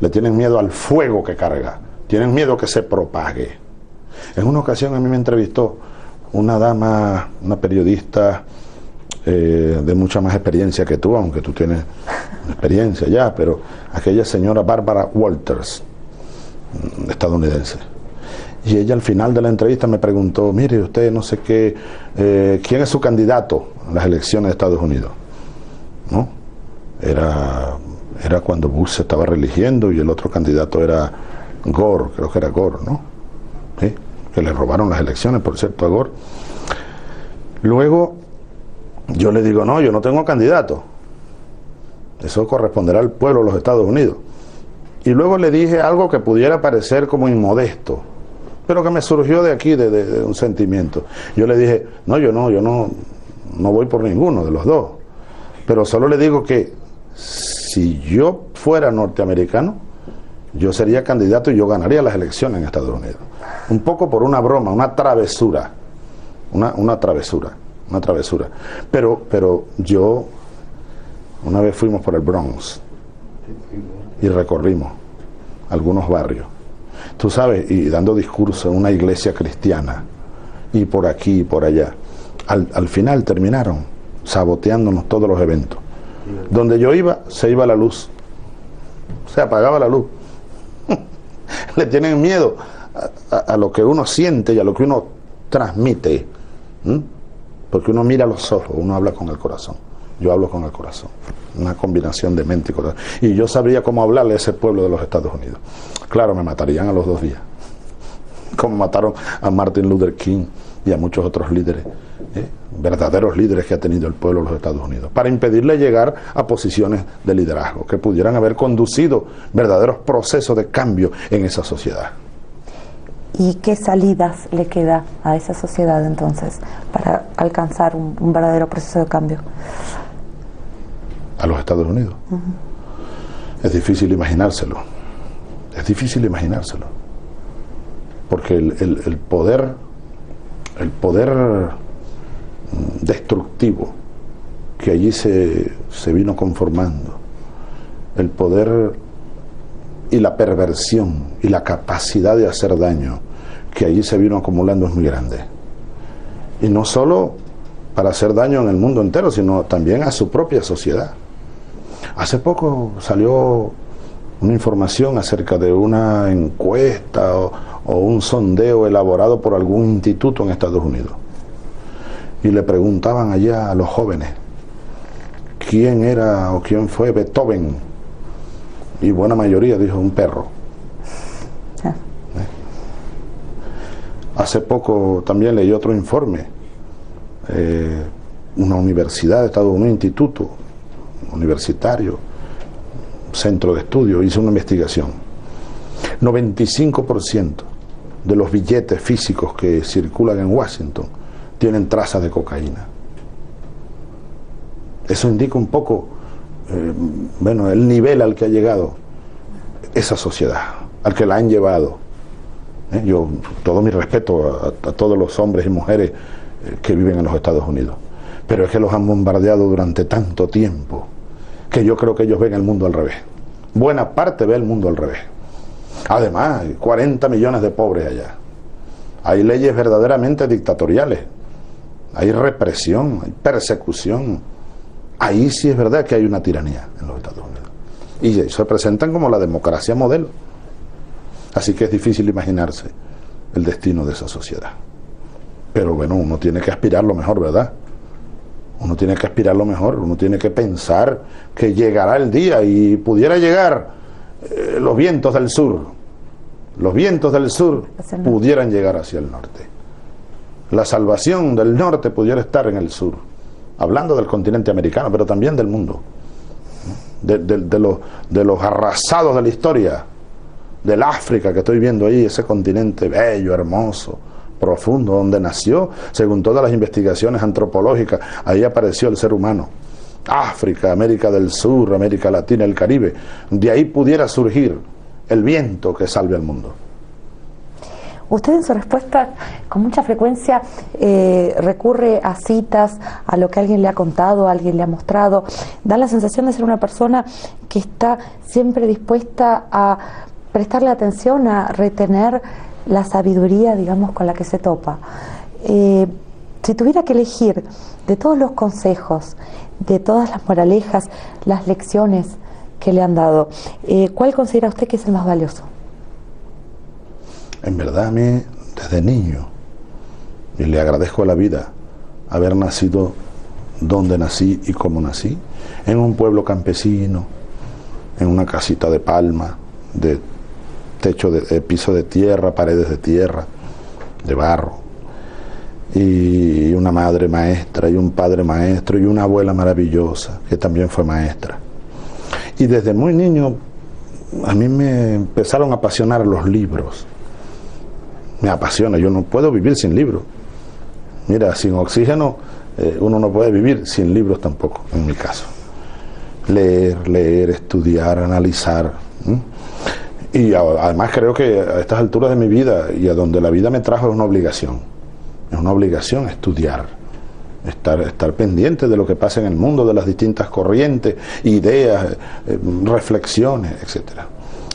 le tienen miedo al fuego que carga, tienen miedo que se propague. En una ocasión a mí me entrevistó una dama, una periodista de mucha más experiencia que tú, aunque tú tienes experiencia ya, pero aquella señora Barbara Walters, estadounidense. Y ella al final de la entrevista me preguntó, mire usted, no sé qué, ¿quién es su candidato en las elecciones de Estados Unidos? ¿No? Era cuando Bush se estaba reeligiendo y el otro candidato era Gore, creo que era Gore, ¿no? ¿Sí? Que le robaron las elecciones, por cierto, a Gore. Luego yo le digo, no, yo no tengo candidato. Eso corresponderá al pueblo de los Estados Unidos. Y luego le dije algo que pudiera parecer como inmodesto, pero que me surgió de aquí, de un sentimiento. Yo le dije, no, yo no voy por ninguno de los dos, pero solo le digo que si yo fuera norteamericano, yo sería candidato y yo ganaría las elecciones en Estados Unidos. Un poco por una broma, una travesura, una travesura. Pero yo, una vez fuimos por el Bronx y recorrimos algunos barrios, tú sabes, y dando discursos en una iglesia cristiana, y por aquí y por allá. Al final terminaron saboteándonos todos los eventos. Donde yo iba, se iba la luz, se apagaba la luz. Le tienen miedo a lo que uno siente y a lo que uno transmite, porque uno mira los ojos, uno habla con el corazón. Yo hablo con el corazón, una combinación de mente y corazón. Y yo sabría cómo hablarle a ese pueblo de los Estados Unidos. Claro, me matarían a los 2 días, como mataron a Martin Luther King y a muchos otros líderes, verdaderos líderes que ha tenido el pueblo de los Estados Unidos, para impedirle llegar a posiciones de liderazgo que pudieran haber conducido verdaderos procesos de cambio en esa sociedad. ¿Y qué salidas le queda a esa sociedad entonces para alcanzar un verdadero proceso de cambio? A los Estados Unidos. Es difícil imaginárselo. Porque el poder destructivo que allí se vino conformando, el poder y la perversión y la capacidad de hacer daño que allí se vino acumulando es muy grande. Y no solo para hacer daño en el mundo entero, sino también a su propia sociedad. Hace poco salió una información acerca de una encuesta o un sondeo elaborado por algún instituto en Estados Unidos. Y le preguntaban allá a los jóvenes quién era o quién fue Beethoven. Y buena mayoría dijo un perro. Hace poco también leí otro informe. Una universidad de Estados Unidos, un instituto universitario, centro de estudio, hizo una investigación. 95% de los billetes físicos que circulan en Washington tienen trazas de cocaína. Eso indica un poco bueno, el nivel al que ha llegado esa sociedad, al que la han llevado. Yo, todo mi respeto a todos los hombres y mujeres que viven en los Estados Unidos, pero es que los han bombardeado durante tanto tiempo que yo creo que ellos ven el mundo al revés. Buena parte ve el mundo al revés. Además, hay 40 millones de pobres allá. Hay leyes verdaderamente dictatoriales. Hay represión, hay persecución. Ahí sí es verdad que hay una tiranía en los Estados Unidos. Y se presentan como la democracia modelo. Así que es difícil imaginarse el destino de esa sociedad. Pero bueno, uno tiene que aspirar lo mejor, ¿verdad? Uno tiene que aspirar lo mejor, uno tiene que pensar que llegará el día y pudiera llegar los vientos del sur. Los vientos del sur pudieran llegar hacia el norte. La salvación del norte pudiera estar en el sur. Hablando del continente americano, pero también del mundo. De los arrasados de la historia. Del África que estoy viendo ahí, ese continente bello, hermoso, profundo, donde nació, según todas las investigaciones antropológicas, ahí apareció el ser humano. África, América del Sur, América Latina, el Caribe. De ahí pudiera surgir el viento que salve al mundo. Usted en su respuesta con mucha frecuencia recurre a citas, a lo que alguien le ha contado, alguien le ha mostrado. Da la sensación de ser una persona que está siempre dispuesta a prestarle atención, a retener la sabiduría, digamos, con la que se topa. Si tuviera que elegir de todos los consejos, de todas las moralejas, las lecciones que le han dado, ¿cuál considera usted que es el más valioso? En verdad, a mí, desde niño, y le agradezco a la vida haber nacido donde nací y cómo nací, en un pueblo campesino, en una casita de palma, de techo de piso de tierra, paredes de tierra, de barro, y una madre maestra, y un padre maestro, y una abuela maravillosa, que también fue maestra. Y desde muy niño, a mí me empezaron a apasionar los libros. Me apasiona, yo no puedo vivir sin libros. Mira, sin oxígeno uno no puede vivir, sin libros tampoco, en mi caso. Leer, estudiar, analizar. Y además creo que a estas alturas de mi vida y a donde la vida me trajo es una obligación. Es una obligación estudiar, estar pendiente de lo que pasa en el mundo, de las distintas corrientes, ideas, reflexiones, etc.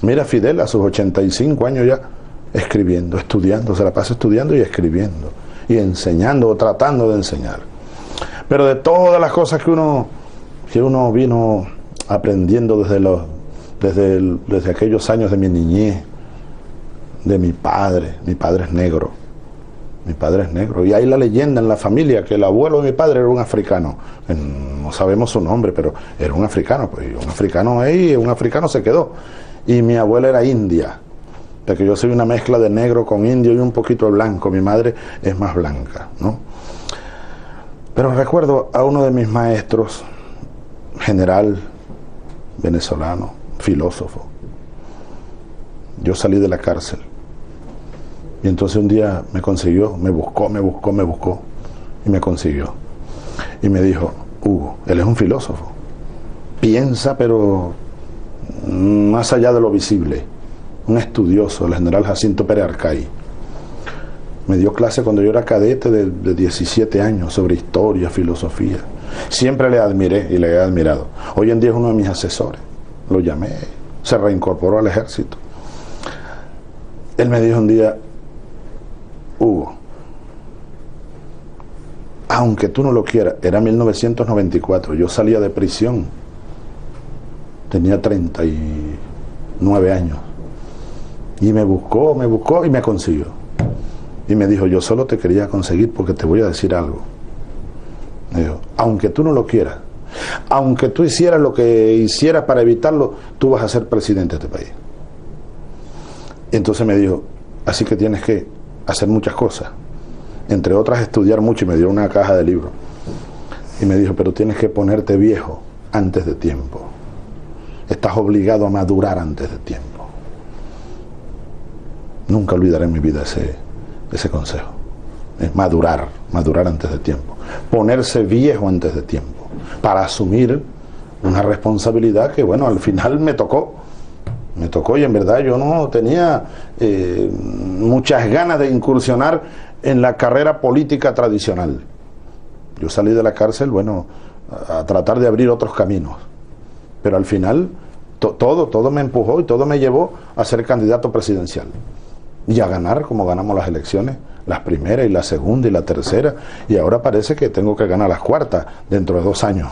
Mira, Fidel a sus 85 años ya escribiendo, estudiando, se la pasa estudiando y escribiendo, y enseñando o tratando de enseñar. Pero de todas las cosas que uno vino aprendiendo desde aquellos años de mi niñez, de mi padre es negro. Mi padre es negro. Y hay la leyenda en la familia que el abuelo de mi padre era un africano. No sabemos su nombre, pero era un africano. Pues un africano ahí, un africano se quedó. Y mi abuela era india. Porque yo soy una mezcla de negro con indio y un poquito de blanco. Mi madre es más blanca, ¿no? Pero recuerdo a uno de mis maestros, general venezolano, filósofo. Yo salí de la cárcel. Y entonces un día me consiguió, me buscó y me consiguió. Y me dijo, Hugo, él es un filósofo. Piensa, pero más allá de lo visible. Un estudioso, el general Jacinto Pérez Arcay. Me dio clase cuando yo era cadete de 17 años sobre historia, filosofía. Siempre le admiré y le he admirado. Hoy en día es uno de mis asesores. Lo llamé, se reincorporó al ejército. Él me dijo un día: Hugo, aunque tú no lo quieras, era 1994, yo salía de prisión, tenía 39 años, y me buscó y me consiguió. Y me dijo: yo solo te quería conseguir porque te voy a decir algo. Me dijo: aunque tú no lo quieras, aunque tú hicieras lo que hicieras para evitarlo, tú vas a ser presidente de este país. Y entonces me dijo: así que tienes que hacer muchas cosas, entre otras estudiar mucho, y me dio una caja de libros. Y me dijo: pero tienes que ponerte viejo antes de tiempo. Estás obligado a madurar antes de tiempo. Nunca olvidaré en mi vida ese consejo. Es madurar antes de tiempo. Ponerse viejo antes de tiempo, para asumir una responsabilidad que, bueno, al final me tocó, y en verdad yo no tenía muchas ganas de incursionar en la carrera política tradicional. Yo salí de la cárcel, bueno, a tratar de abrir otros caminos, pero al final todo me empujó y todo me llevó a ser candidato presidencial y a ganar como ganamos las elecciones, las primeras y la segunda y la tercera, y ahora parece que tengo que ganar las cuartas dentro de 2 años.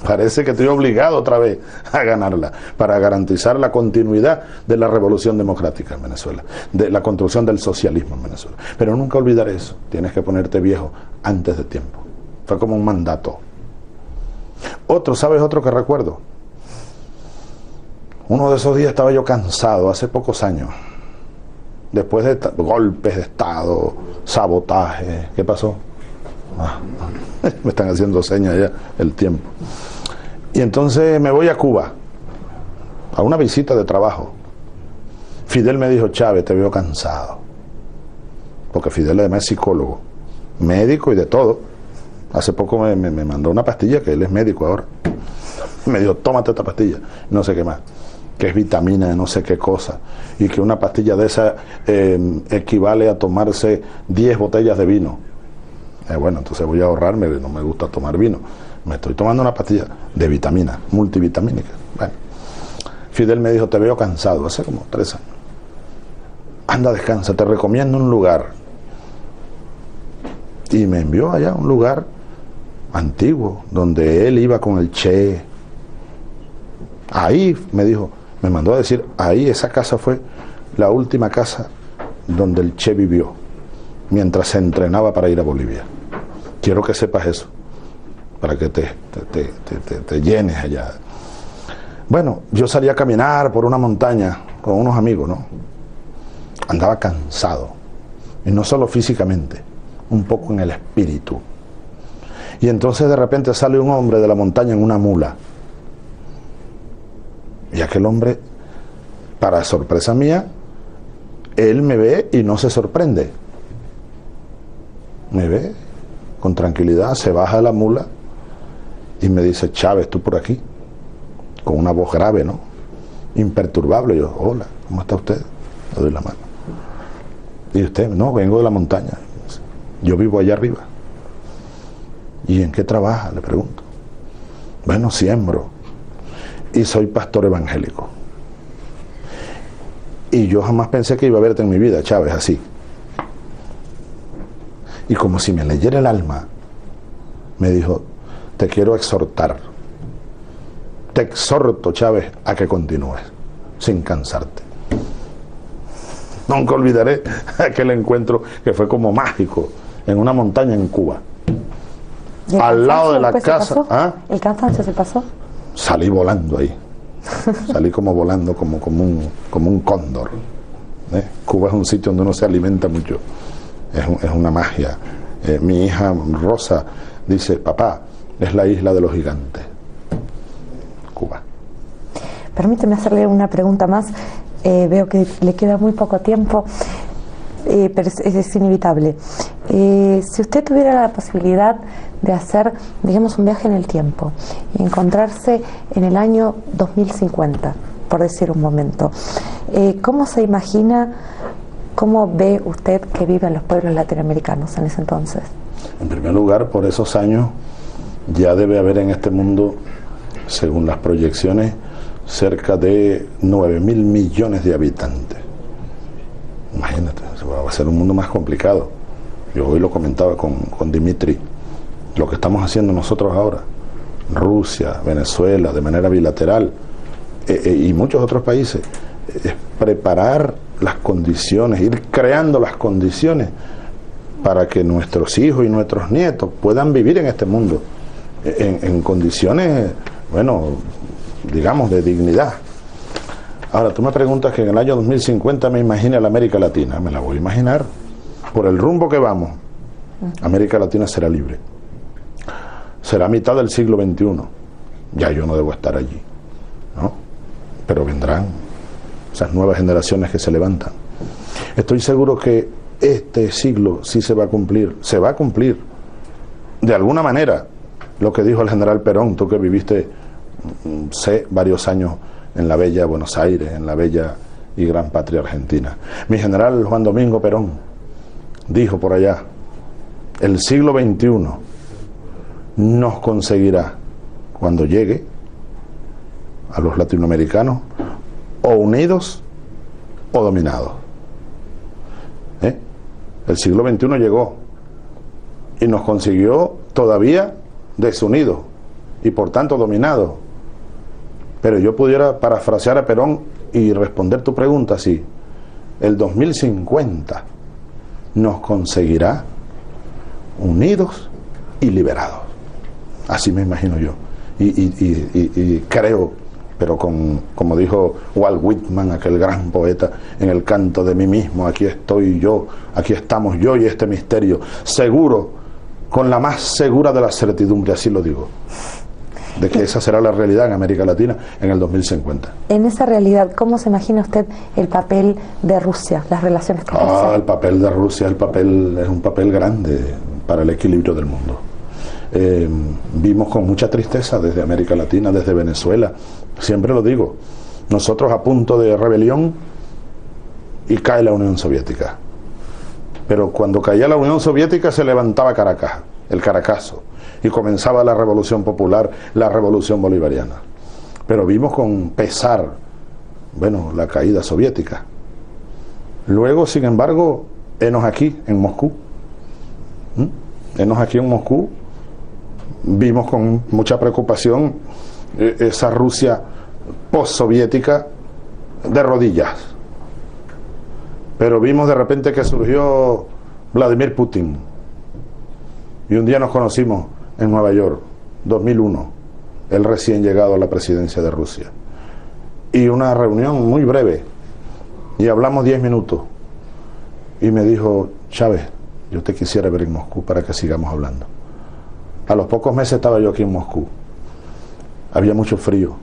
Parece que estoy obligado otra vez a ganarla para garantizar la continuidad de la revolución democrática en Venezuela, de la construcción del socialismo en Venezuela. Pero nunca olvidar eso: tienes que ponerte viejo antes de tiempo. Fue como un mandato. ¿Sabes otro que recuerdo? Uno de esos días estaba yo cansado, hace pocos años, después de golpes de Estado, sabotaje. ¿Qué pasó? Me están haciendo señas ya, el tiempo. Y entonces me voy a Cuba, a una visita de trabajo. Fidel me dijo: Chávez, te veo cansado. Porque Fidel además es psicólogo, médico y de todo. Hace poco me mandó una pastilla, que él es médico ahora. Me dijo: tómate esta pastilla, no sé qué más, que es vitamina de no sé qué cosa, y que una pastilla de esa equivale a tomarse 10 botellas de vino. Bueno, entonces voy a ahorrarme, no me gusta tomar vino. Me estoy tomando una pastilla de vitamina, multivitamínica. Bueno, Fidel me dijo: te veo cansado, hace como 3 años. Anda, descansa, te recomiendo un lugar. Y me envió allá a un lugar antiguo, donde él iba con el Che. Ahí, me dijo, me mandó a decir, ahí esa casa fue la última casa donde el Che vivió, mientras se entrenaba para ir a Bolivia. Quiero que sepas eso, para que te llenes allá. Bueno, yo salí a caminar por una montaña con unos amigos, ¿no? Andaba cansado, y no solo físicamente, un poco en el espíritu. Y entonces de repente sale un hombre de la montaña en una mula. Y aquel hombre, para sorpresa mía, él me ve y no se sorprende. Me ve con tranquilidad, se baja de la mula y me dice: Chávez, ¿tú por aquí? Con una voz grave, ¿no? Imperturbable. Yo: hola, ¿cómo está usted? Le doy la mano. Y usted: no, vengo de la montaña. Yo vivo allá arriba. ¿Y en qué trabaja?, le pregunto. Bueno, siembro. Y soy pastor evangélico. Y yo jamás pensé que iba a verte en mi vida, Chávez, así. Y como si me leyera el alma, me dijo: te quiero exhortar. Te exhorto, Chávez, a que continúes, sin cansarte. Nunca olvidaré aquel encuentro que fue como mágico, en una montaña en Cuba. Al lado de la casa. ¿Ah? ¿El cansancio se pasó? Salí volando ahí. Salí como volando, como un cóndor. Cuba es un sitio donde uno se alimenta mucho. Es una magia. Mi hija Rosa dice: papá, es la isla de los gigantes. Cuba. Permíteme hacerle una pregunta más. Veo que le queda muy poco tiempo, pero es inevitable. Si usted tuviera la posibilidad de hacer, digamos, un viaje en el tiempo y encontrarse en el año 2050, por decir un momento, ¿cómo se imagina, cómo ve usted que viven los pueblos latinoamericanos en ese entonces? En primer lugar, por esos años ya debe haber en este mundo, según las proyecciones, cerca de 9.000 millones de habitantes. Imagínate, va a ser un mundo más complicado. Yo hoy lo comentaba con Dimitri, lo que estamos haciendo nosotros ahora, Rusia, Venezuela, de manera bilateral, y muchos otros países, es preparar las condiciones, ir creando las condiciones para que nuestros hijos y nuestros nietos puedan vivir en este mundo en condiciones, bueno, digamos, de dignidad. Ahora, tú me preguntas que en el año 2050 me imagine la América Latina. Me la voy a imaginar. Por el rumbo que vamos, América Latina será libre. Será mitad del siglo XXI. Ya yo no debo estar allí, ¿no? Pero vendrán esas nuevas generaciones que se levantan. Estoy seguro que este siglo sí se va a cumplir. Se va a cumplir, de alguna manera, lo que dijo el general Perón, tú que viviste, sé, varios años en la bella Buenos Aires, en la bella y gran patria argentina. Mi general Juan Domingo Perón dijo por allá: el siglo XXI nos conseguirá, cuando llegue, a los latinoamericanos o unidos o dominados. El siglo XXI llegó y nos consiguió todavía desunidos y por tanto dominados. Pero yo pudiera parafrasear a Perón y responder tu pregunta así: el 2050 nos conseguirá unidos y liberados. Así me imagino yo. Y creo, pero como dijo Walt Whitman, aquel gran poeta, en el canto de mí mismo, aquí estoy yo, aquí estamos yo y este misterio, seguro, con la más segura de la certidumbre, así lo digo, de que esa será la realidad en América Latina en el 2050. En esa realidad, ¿cómo se imagina usted el papel de Rusia, las relaciones con Rusia? El papel de Rusia es un papel grande para el equilibrio del mundo. Vimos con mucha tristeza desde América Latina, desde Venezuela, siempre lo digo, nosotros a punto de rebelión y cae la Unión Soviética. Pero cuando caía la Unión Soviética se levantaba Caracas, el Caracazo, y comenzaba la revolución popular, la revolución bolivariana. Pero vimos con pesar, bueno, la caída soviética. Luego, sin embargo, henos aquí en Moscú. Henos aquí en Moscú, vimos con mucha preocupación esa Rusia postsoviética de rodillas. Pero vimos de repente que surgió Vladimir Putin. Y un día nos conocimos en Nueva York, 2001, él recién llegado a la presidencia de Rusia. Y una reunión muy breve, y hablamos 10 minutos. Y me dijo: Chávez, yo te quisiera ver en Moscú para que sigamos hablando. A los pocos meses estaba yo aquí en Moscú. Había mucho frío.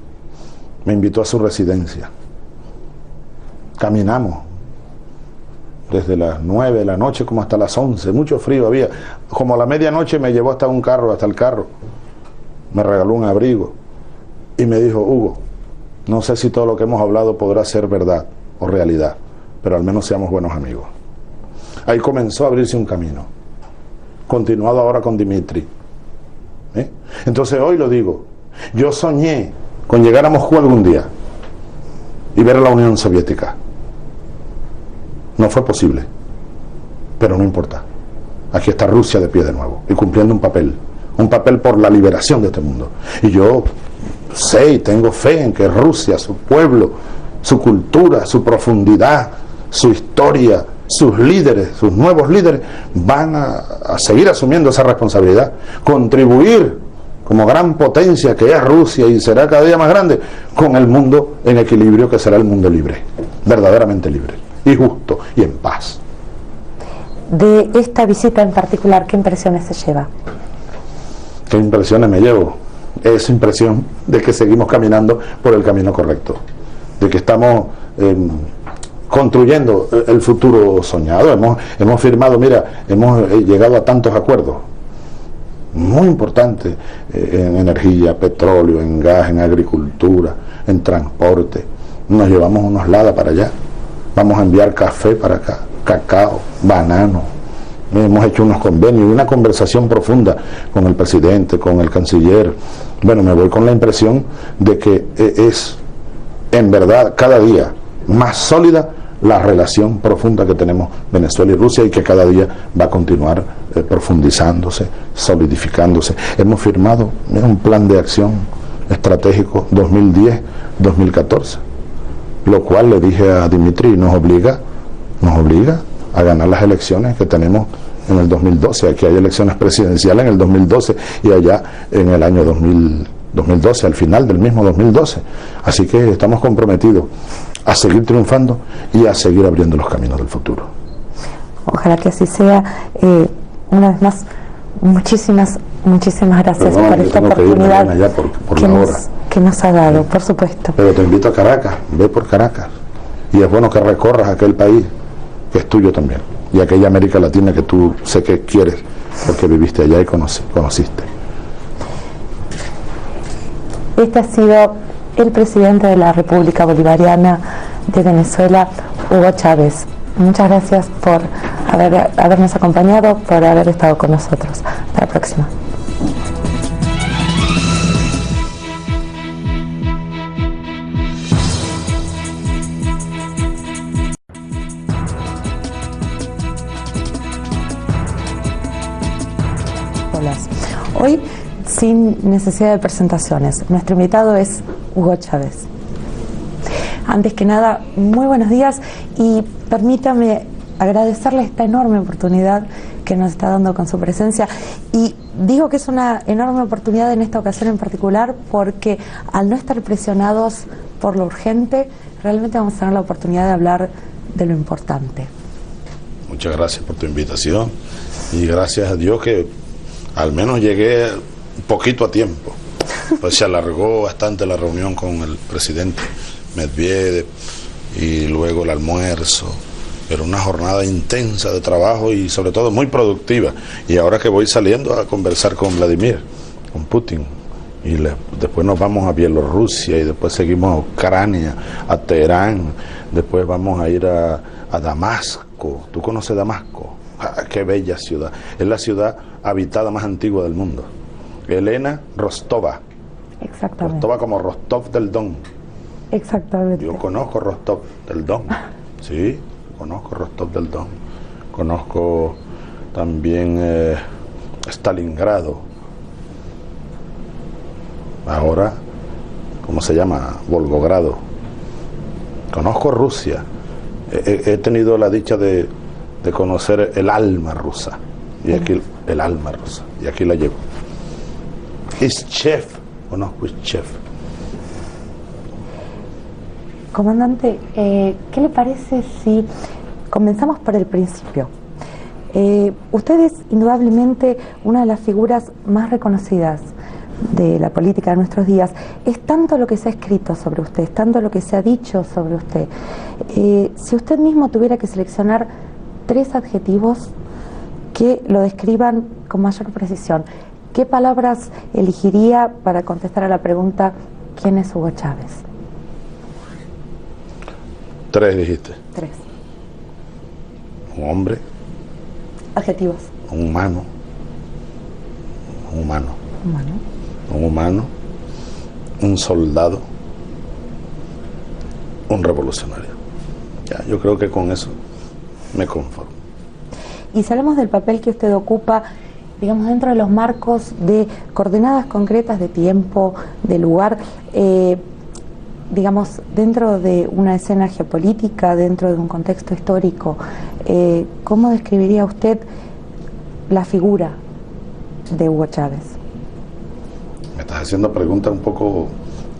Me invitó a su residencia. Caminamos desde las 9 de la noche como hasta las 11, mucho frío había. Como a la medianoche me llevó hasta el carro, me regaló un abrigo y me dijo: Hugo, no sé si todo lo que hemos hablado podrá ser verdad o realidad, pero al menos seamos buenos amigos. Ahí comenzó a abrirse un camino, continuado ahora con Dimitri. Entonces hoy lo digo, yo soñé con llegar a Moscú algún día y ver a la Unión Soviética. No fue posible, pero no importa. Aquí está Rusia de pie de nuevo y cumpliendo un papel por la liberación de este mundo. Y yo sé y tengo fe en que Rusia, su pueblo, su cultura, su profundidad, su historia, sus líderes, sus nuevos líderes van a seguir asumiendo esa responsabilidad, contribuir como gran potencia que es Rusia y será cada día más grande con el mundo en equilibrio, que será el mundo libre, verdaderamente libre y justo y en paz. De esta visita en particular, ¿qué impresiones se lleva? ¿Qué impresiones me llevo? Esa impresión de que seguimos caminando por el camino correcto, de que estamos construyendo el futuro soñado. Hemos firmado, mira, hemos llegado a tantos acuerdos muy importantes en energía, petróleo, en gas, en agricultura, en transporte. Nos llevamos unos LADA para allá. Vamos a enviar café para acá, cacao, banano, hemos hecho unos convenios y una conversación profunda con el presidente, con el canciller. Bueno, me voy con la impresión de que es en verdad cada día más sólida la relación profunda que tenemos Venezuela y Rusia, y que cada día va a continuar profundizándose, solidificándose. Hemos firmado un plan de acción estratégico 2010-2014, lo cual le dije a Dimitri, nos obliga a ganar las elecciones que tenemos en el 2012. Aquí hay elecciones presidenciales en el 2012 y allá en el año 2012, al final del mismo 2012. Así que estamos comprometidos a seguir triunfando y a seguir abriendo los caminos del futuro. Ojalá que así sea. Una vez más, muchísimas gracias por esta oportunidad que nos ha dado, por supuesto. Pero te invito a Caracas, ve por Caracas. Y es bueno que recorras aquel país que es tuyo también, y aquella América Latina que tú sé que quieres, porque viviste allá y conociste. Este ha sido el presidente de la República Bolivariana de Venezuela, Hugo Chávez. Muchas gracias por habernos acompañado, por haber estado con nosotros. Hasta la próxima. Hoy, sin necesidad de presentaciones, nuestro invitado es Hugo Chávez. Antes que nada, muy buenos días, y permítame agradecerle esta enorme oportunidad que nos está dando con su presencia. Y digo que es una enorme oportunidad en esta ocasión en particular porque, al no estar presionados por lo urgente, realmente vamos a tener la oportunidad de hablar de lo importante. Muchas gracias por tu invitación, y gracias a Dios que al menos llegué un poquito a tiempo. Pues se alargó bastante la reunión con el presidente Medvedev y luego el almuerzo. Era una jornada intensa de trabajo y sobre todo muy productiva. Y ahora que voy saliendo a conversar con Vladimir, con Putin, y después nos vamos a Bielorrusia, y después seguimos a Ucrania, a Teherán, después vamos a ir a Damasco. ¿Tú conoces Damasco? ¡Ah, qué bella ciudad! Es la ciudad habitada más antigua del mundo. Elena Rostova. Exactamente. Rostova como Rostov del Don. Exactamente. Yo conozco Rostov del Don. Sí, conozco Rostov del Don. Conozco también Stalingrado. Ahora, ¿cómo se llama? Volgogrado. Conozco Rusia. He tenido la dicha de conocer el alma rusa. Y aquí el alma rusa. Y aquí la llevo. Ischev. Conozco Ischev. Comandante, ¿qué le parece si comenzamos por el principio? Usted es indudablemente una de las figuras más reconocidas de la política de nuestros días. Es tanto lo que se ha escrito sobre usted, es tanto lo que se ha dicho sobre usted. Si usted mismo tuviera que seleccionar 3 adjetivos que lo describan con mayor precisión, ¿qué palabras elegiría para contestar a la pregunta ¿quién es Hugo Chávez? 3 dijiste. 3. Un hombre. Adjetivos. Un humano. Un humano. Humano. Un humano. Un soldado. Un revolucionario. Ya, yo creo que con eso me conformo. Y si hablamos del papel que usted ocupa, digamos, dentro de los marcos de coordenadas concretas de tiempo, de lugar, digamos, dentro de una escena geopolítica, dentro de un contexto histórico, ¿cómo describiría usted la figura de Hugo Chávez? Me estás haciendo preguntas un poco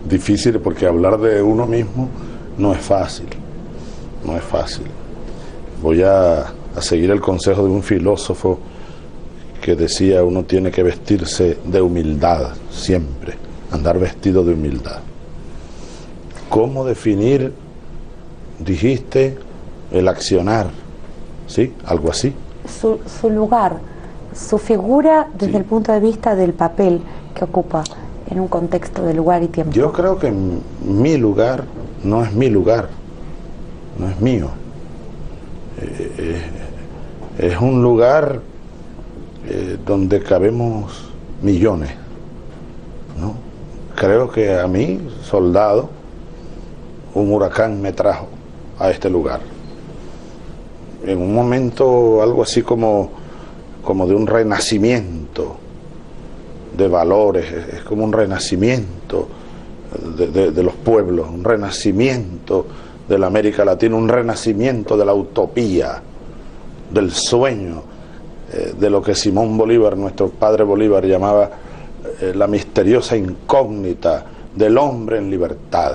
difíciles porque hablar de uno mismo no es fácil. No es fácil. Voy a seguir el consejo de un filósofo que decía: uno tiene que vestirse de humildad siempre, andar vestido de humildad. ¿Cómo definir, dijiste, el accionar? ¿Sí? ¿Algo así? Su lugar, su figura desde el punto de vista del papel que ocupa en un contexto de lugar y tiempo. Yo creo que mi lugar no es mi lugar, no es mío. Es un lugar donde cabemos millones, ¿no? Creo que a mí, soldado, un huracán me trajo a este lugar. En un momento algo así como de un renacimiento de valores, es como un renacimiento de los pueblos, un renacimiento de la América Latina, un renacimiento de la utopía, del sueño, de lo que Simón Bolívar, nuestro padre Bolívar, llamaba la misteriosa incógnita del hombre en libertad.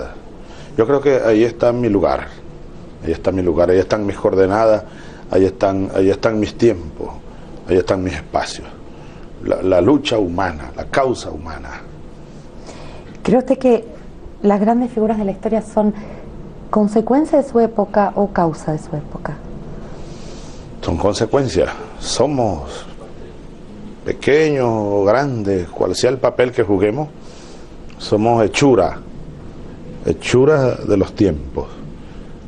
Yo creo que ahí está mi lugar, ahí está mi lugar, ahí están mis coordenadas, ahí están mis tiempos, ahí están mis espacios. La lucha humana, la causa humana. ¿Cree usted que las grandes figuras de la historia son consecuencia de su época o causa de su época? Son consecuencias. Somos pequeños o grandes, cual sea el papel que juguemos, somos hechura de los tiempos.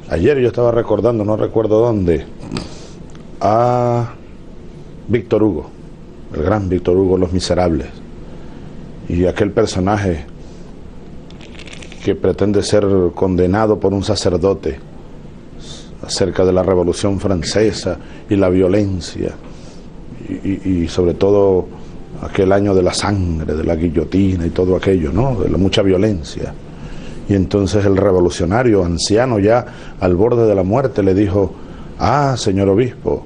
Ayer yo estaba recordando, no recuerdo dónde, a Víctor Hugo, el gran Víctor Hugo, Los Miserables, y aquel personaje que pretende ser condenado por un sacerdote acerca de la Revolución Francesa y la violencia, y sobre todo aquel año de la sangre, de la guillotina y todo aquello, ¿no? De la mucha violencia. Y entonces el revolucionario, anciano ya al borde de la muerte, le dijo: ah, señor obispo,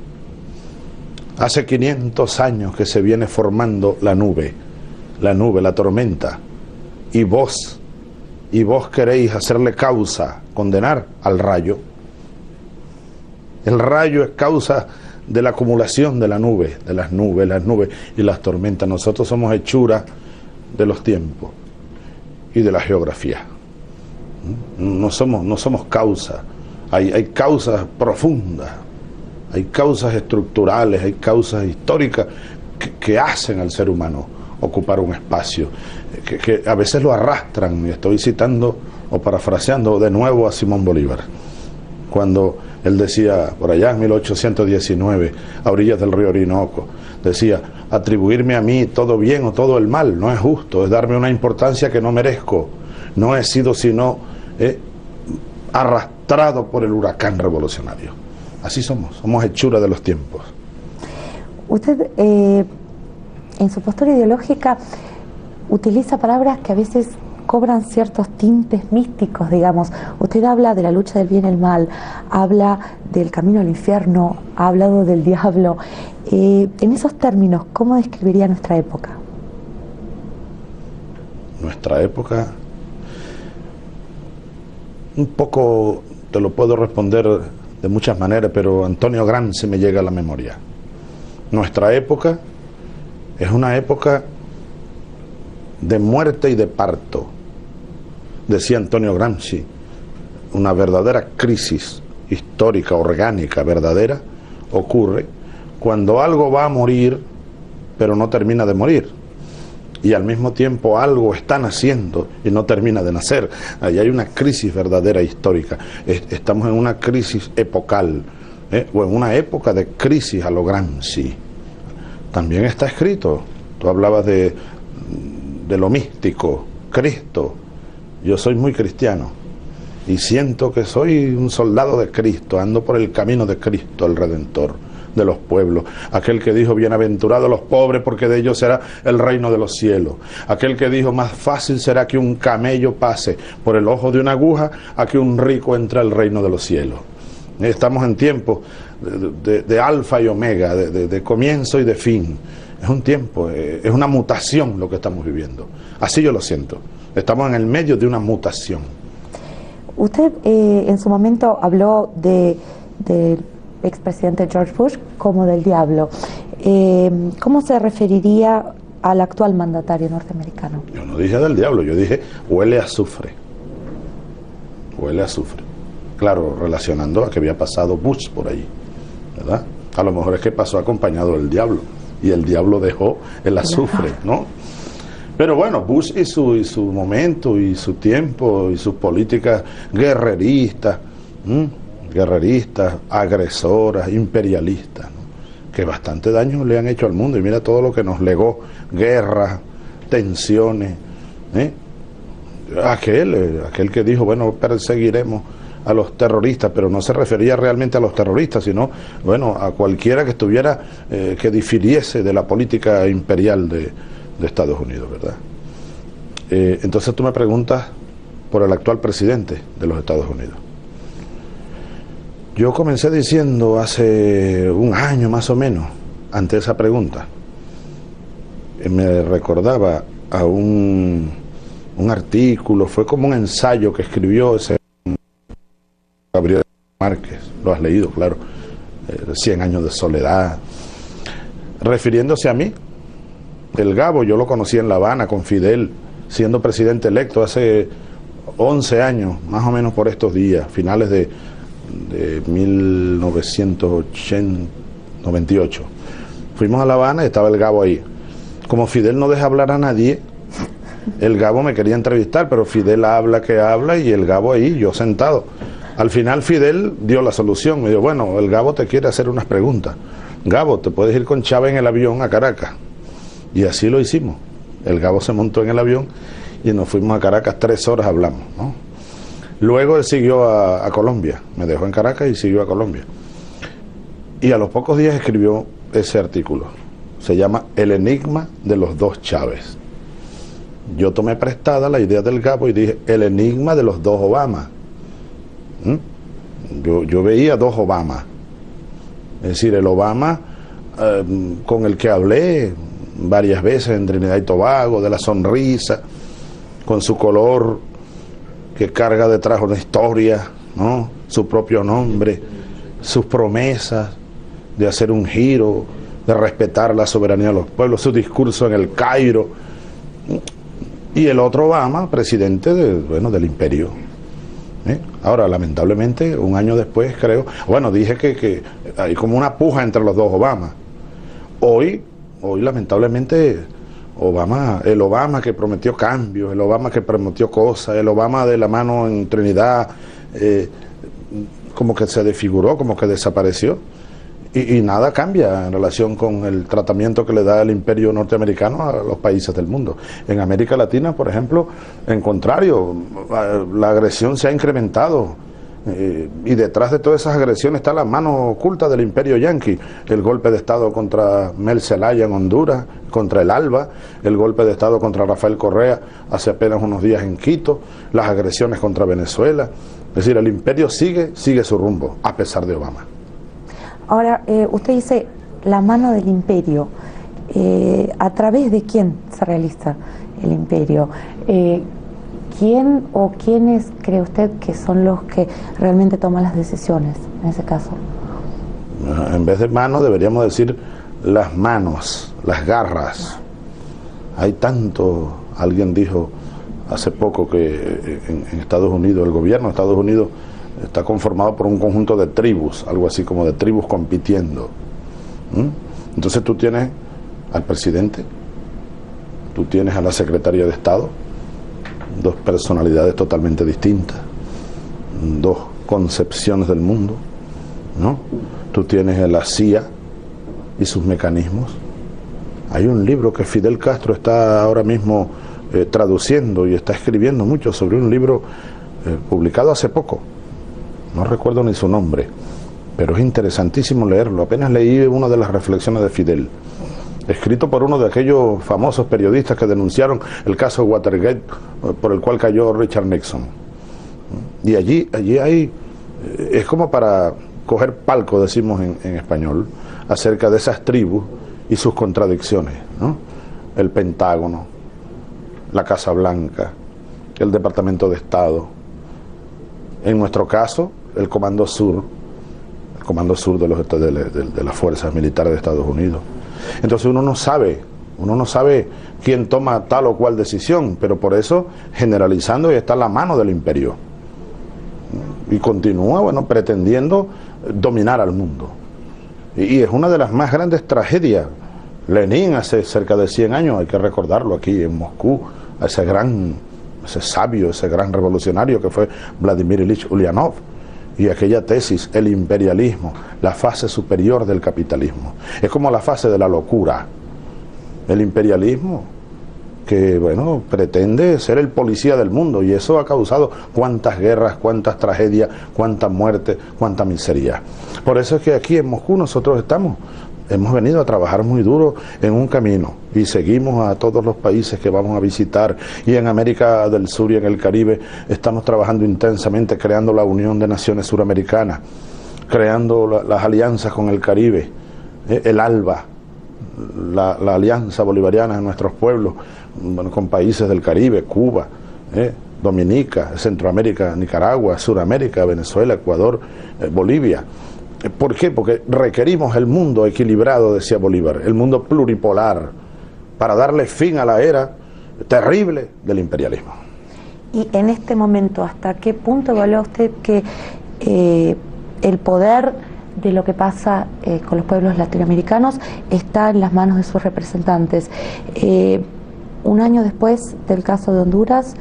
hace 500 años que se viene formando la nube, la tormenta, y vos queréis hacerle causa, condenar al rayo. El rayo es causa de la acumulación de la nube, de las nubes y las tormentas. Nosotros somos hechura de los tiempos y de la geografía. No somos causa. Hay causas profundas, hay causas estructurales, hay causas históricas que hacen al ser humano ocupar un espacio, que a veces lo arrastran. Y estoy citando o parafraseando de nuevo a Simón Bolívar, cuando él decía, por allá en 1819, a orillas del río Orinoco, decía: atribuirme a mí todo bien o todo el mal no es justo, es darme una importancia que no merezco. No he sido sino arrastrado por el huracán revolucionario. Así somos hechura de los tiempos. Usted, en su postura ideológica, utiliza palabras que a veces cobran ciertos tintes místicos, digamos. Usted habla de la lucha del bien y el mal, habla del camino al infierno, ha hablado del diablo. En esos términos, ¿cómo describiría nuestra época? Nuestra época, un poco te lo puedo responder de muchas maneras, pero Antonio Gramsci me llega a la memoria. Nuestra época es una época de muerte y de parto. Decía Antonio Gramsci, una verdadera crisis histórica, orgánica, verdadera, ocurre cuando algo va a morir, pero no termina de morir. Y al mismo tiempo algo está naciendo y no termina de nacer. Ahí hay una crisis verdadera histórica. Estamos en una crisis epocal, o en una época de crisis a lo Gramsci. También está escrito, tú hablabas de lo místico, Cristo. Yo soy muy cristiano y siento que soy un soldado de Cristo, ando por el camino de Cristo, el Redentor de los pueblos, aquel que dijo: bienaventurados los pobres, porque de ellos será el reino de los cielos, aquel que dijo: más fácil será que un camello pase por el ojo de una aguja a que un rico entre al reino de los cielos. Estamos en tiempos de alfa y omega, de comienzo y de fin. Es un tiempo, es una mutación lo que estamos viviendo. Así yo lo siento. Estamos en el medio de una mutación. Usted en su momento habló del expresidente George Bush como del diablo. ¿Cómo se referiría al actual mandatario norteamericano? Yo no dije del diablo, yo dije huele a azufre. Huele a azufre. Claro, relacionando a que había pasado Bush por ahí, ¿verdad? A lo mejor es que pasó acompañado del diablo y el diablo dejó el azufre, ¿no? Pero bueno, Bush y su momento y su tiempo y sus políticas guerreristas, agresoras, imperialistas, ¿no? que bastante daño le han hecho al mundo, y mira todo lo que nos legó: guerras, tensiones, ¿eh? Aquel que dijo, bueno, perseguiremos a los terroristas, pero no se refería realmente a los terroristas, sino, bueno, a cualquiera que estuviera, que difiriese de la política imperial de Estados Unidos, ¿verdad? Entonces tú me preguntas por el actual presidente de los Estados Unidos. Yo comencé diciendo hace un año más o menos, ante esa pregunta, me recordaba a un artículo, fue como un ensayo que escribió ese Gabriel Márquez, lo has leído, claro, 100 años de soledad, refiriéndose a mí. El Gabo yo lo conocí en La Habana con Fidel, siendo presidente electo hace 11 años, más o menos por estos días, finales de 1998. Fuimos a La Habana y estaba el Gabo ahí. Como Fidel no deja hablar a nadie, el Gabo me quería entrevistar, pero Fidel habla que habla y el Gabo ahí, yo sentado. Al final Fidel dio la solución, me dijo, bueno, el Gabo te quiere hacer unas preguntas. Gabo, te puedes ir con Chávez en el avión a Caracas. Y así lo hicimos. El Gabo se montó en el avión y nos fuimos a Caracas, 3 horas hablamos, ¿no? Luego él siguió a Colombia, me dejó en Caracas y siguió a Colombia. Y a los pocos días escribió ese artículo. Se llama El enigma de los dos Chávez. Yo tomé prestada la idea del Gabo y dije, el enigma de los dos Obama. Yo veía dos Obama. Es decir, el Obama con el que hablé varias veces en Trinidad y Tobago, de la sonrisa, con su color que carga detrás una historia, ¿no? Su propio nombre, sus promesas de hacer un giro, de respetar la soberanía de los pueblos, su discurso en el Cairo, y el otro Obama, presidente del imperio. Ahora, lamentablemente, un año después, creo, bueno, dije que hay como una puja entre los dos Obama. Hoy lamentablemente, el Obama que prometió cambios, el Obama que prometió cosas, el Obama de la mano en Trinidad, como que se desfiguró, como que desapareció, y nada cambia en relación con el tratamiento que le da el imperio norteamericano a los países del mundo. En América Latina, por ejemplo, en contrario, la agresión se ha incrementado, y detrás de todas esas agresiones está la mano oculta del imperio yanqui, el golpe de estado contra Mel Zelaya en Honduras, contra el ALBA, el golpe de estado contra Rafael Correa hace apenas unos días en Quito, las agresiones contra Venezuela. Es decir, el imperio sigue su rumbo, a pesar de Obama. Ahora, usted dice la mano del imperio. ¿A través de quién se realiza el imperio? ¿Quién o quiénes cree usted que son los que realmente toman las decisiones en ese caso? En vez de manos deberíamos decir las manos, las garras. Hay tanto, alguien dijo hace poco que en Estados Unidos, el gobierno de Estados Unidos está conformado por un conjunto de tribus, algo así como de tribus compitiendo. Entonces tú tienes al presidente, tú tienes a la secretaria de Estado, dos personalidades totalmente distintas, dos concepciones del mundo, ¿no? Tú tienes a la CIA y sus mecanismos. Hay un libro que Fidel Castro está ahora mismo traduciendo y está escribiendo mucho sobre un libro publicado hace poco, no recuerdo ni su nombre, pero es interesantísimo leerlo. Apenas leí una de las reflexiones de Fidel, escrito por uno de aquellos famosos periodistas que denunciaron el caso Watergate, por el cual cayó Richard Nixon. Y allí hay, es como para coger palco, decimos en español, acerca de esas tribus y sus contradicciones, ¿no? El Pentágono, la Casa Blanca, el Departamento de Estado, en nuestro caso, el Comando Sur de las fuerzas militares de Estados Unidos. Entonces uno no sabe quién toma tal o cual decisión, pero por eso, generalizando, está la mano del imperio. Y continúa, pretendiendo dominar al mundo. Y es una de las más grandes tragedias. Lenin hace cerca de 100 años, hay que recordarlo aquí en Moscú, a ese sabio, ese gran revolucionario que fue Vladimir Ilich Ulyanov, y aquella tesis, el imperialismo, la fase superior del capitalismo. Es como la fase de la locura. El imperialismo que, bueno, pretende ser el policía del mundo, y eso ha causado cuántas guerras, cuántas tragedias, cuántas muertes, cuánta miseria. Por eso es que aquí en Moscú nosotros hemos venido a trabajar muy duro en un camino, y seguimos a todos los países que vamos a visitar, y en América del Sur y en el Caribe estamos trabajando intensamente creando la Unión de Naciones Suramericanas, creando las alianzas con el Caribe, el ALBA, la alianza bolivariana de nuestros pueblos, bueno, con países del Caribe, Cuba, Dominica, Centroamérica, Nicaragua, Suramérica, Venezuela, Ecuador, Bolivia. ¿Por qué? Porque requerimos el mundo equilibrado, decía Bolívar, el mundo pluripolar, para darle fin a la era terrible del imperialismo. Y en este momento, ¿hasta qué punto evalúa usted que el poder de lo que pasa con los pueblos latinoamericanos está en las manos de sus representantes? Un año después del caso de Honduras,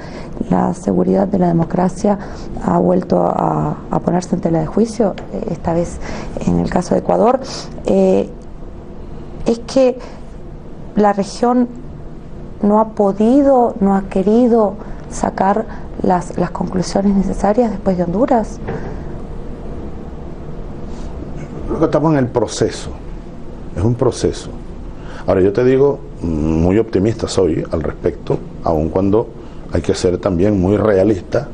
la seguridad de la democracia ha vuelto a ponerse en tela de juicio, esta vez en el caso de Ecuador. Es que la región no ha podido, no ha querido sacar las conclusiones necesarias después de Honduras. Creo que estamos en el proceso, es un proceso. Ahora yo te digo, muy optimista soy al respecto, aun cuando hay que ser también muy realista,